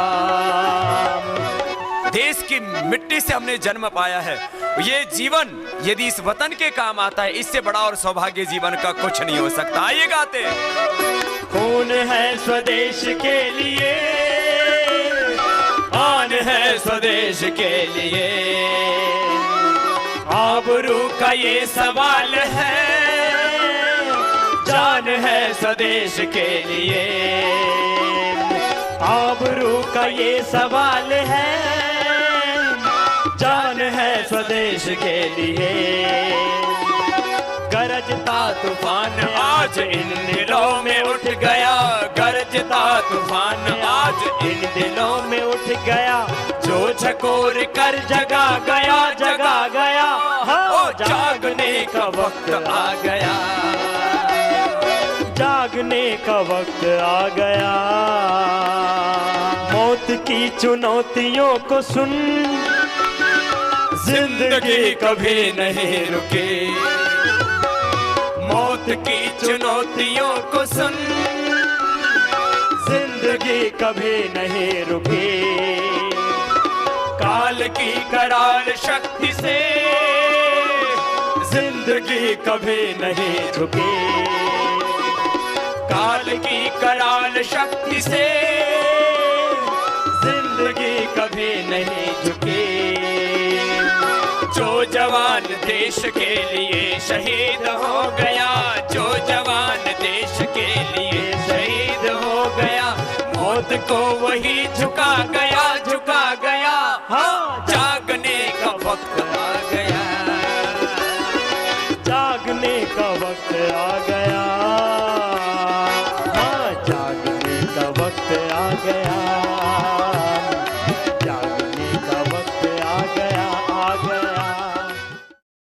देश की मिट्टी से हमने जन्म पाया है, ये जीवन यदि इस वतन के काम आता है, इससे बड़ा और सौभाग्य जीवन का कुछ नहीं हो सकता। आइए गाते हैं। खून है स्वदेश के लिए, आन है स्वदेश के लिए, आबरू का ये सवाल है, जान है स्वदेश के लिए, आबरू का ये सवाल है, जान है स्वदेश के लिए। गरजता तूफान आज इन दिलों में उठ गया, गरजता तूफान आज इन दिलों में उठ गया, जो झकोर कर जगा गया, जगा गया, हाँ जागने का वक्त आ गया, जागने का वक्त आ गया। मौत की चुनौतियों को सुन, जिंदगी कभी नहीं रुके, मौत की चुनौतियों को सुन, जिंदगी कभी नहीं रुके, काल की कराल शक्ति से जिंदगी कभी नहीं झुके, काल की कराल शक्ति से जिंदगी कभी नहीं झुके। जो जवान देश के लिए शहीद हो गया, जो जवान देश के लिए शहीद हो गया, मौत को वही झुका गया, झुका गया, हाँ जागने का वक्त आ गया, जागने का वक्त आ गया।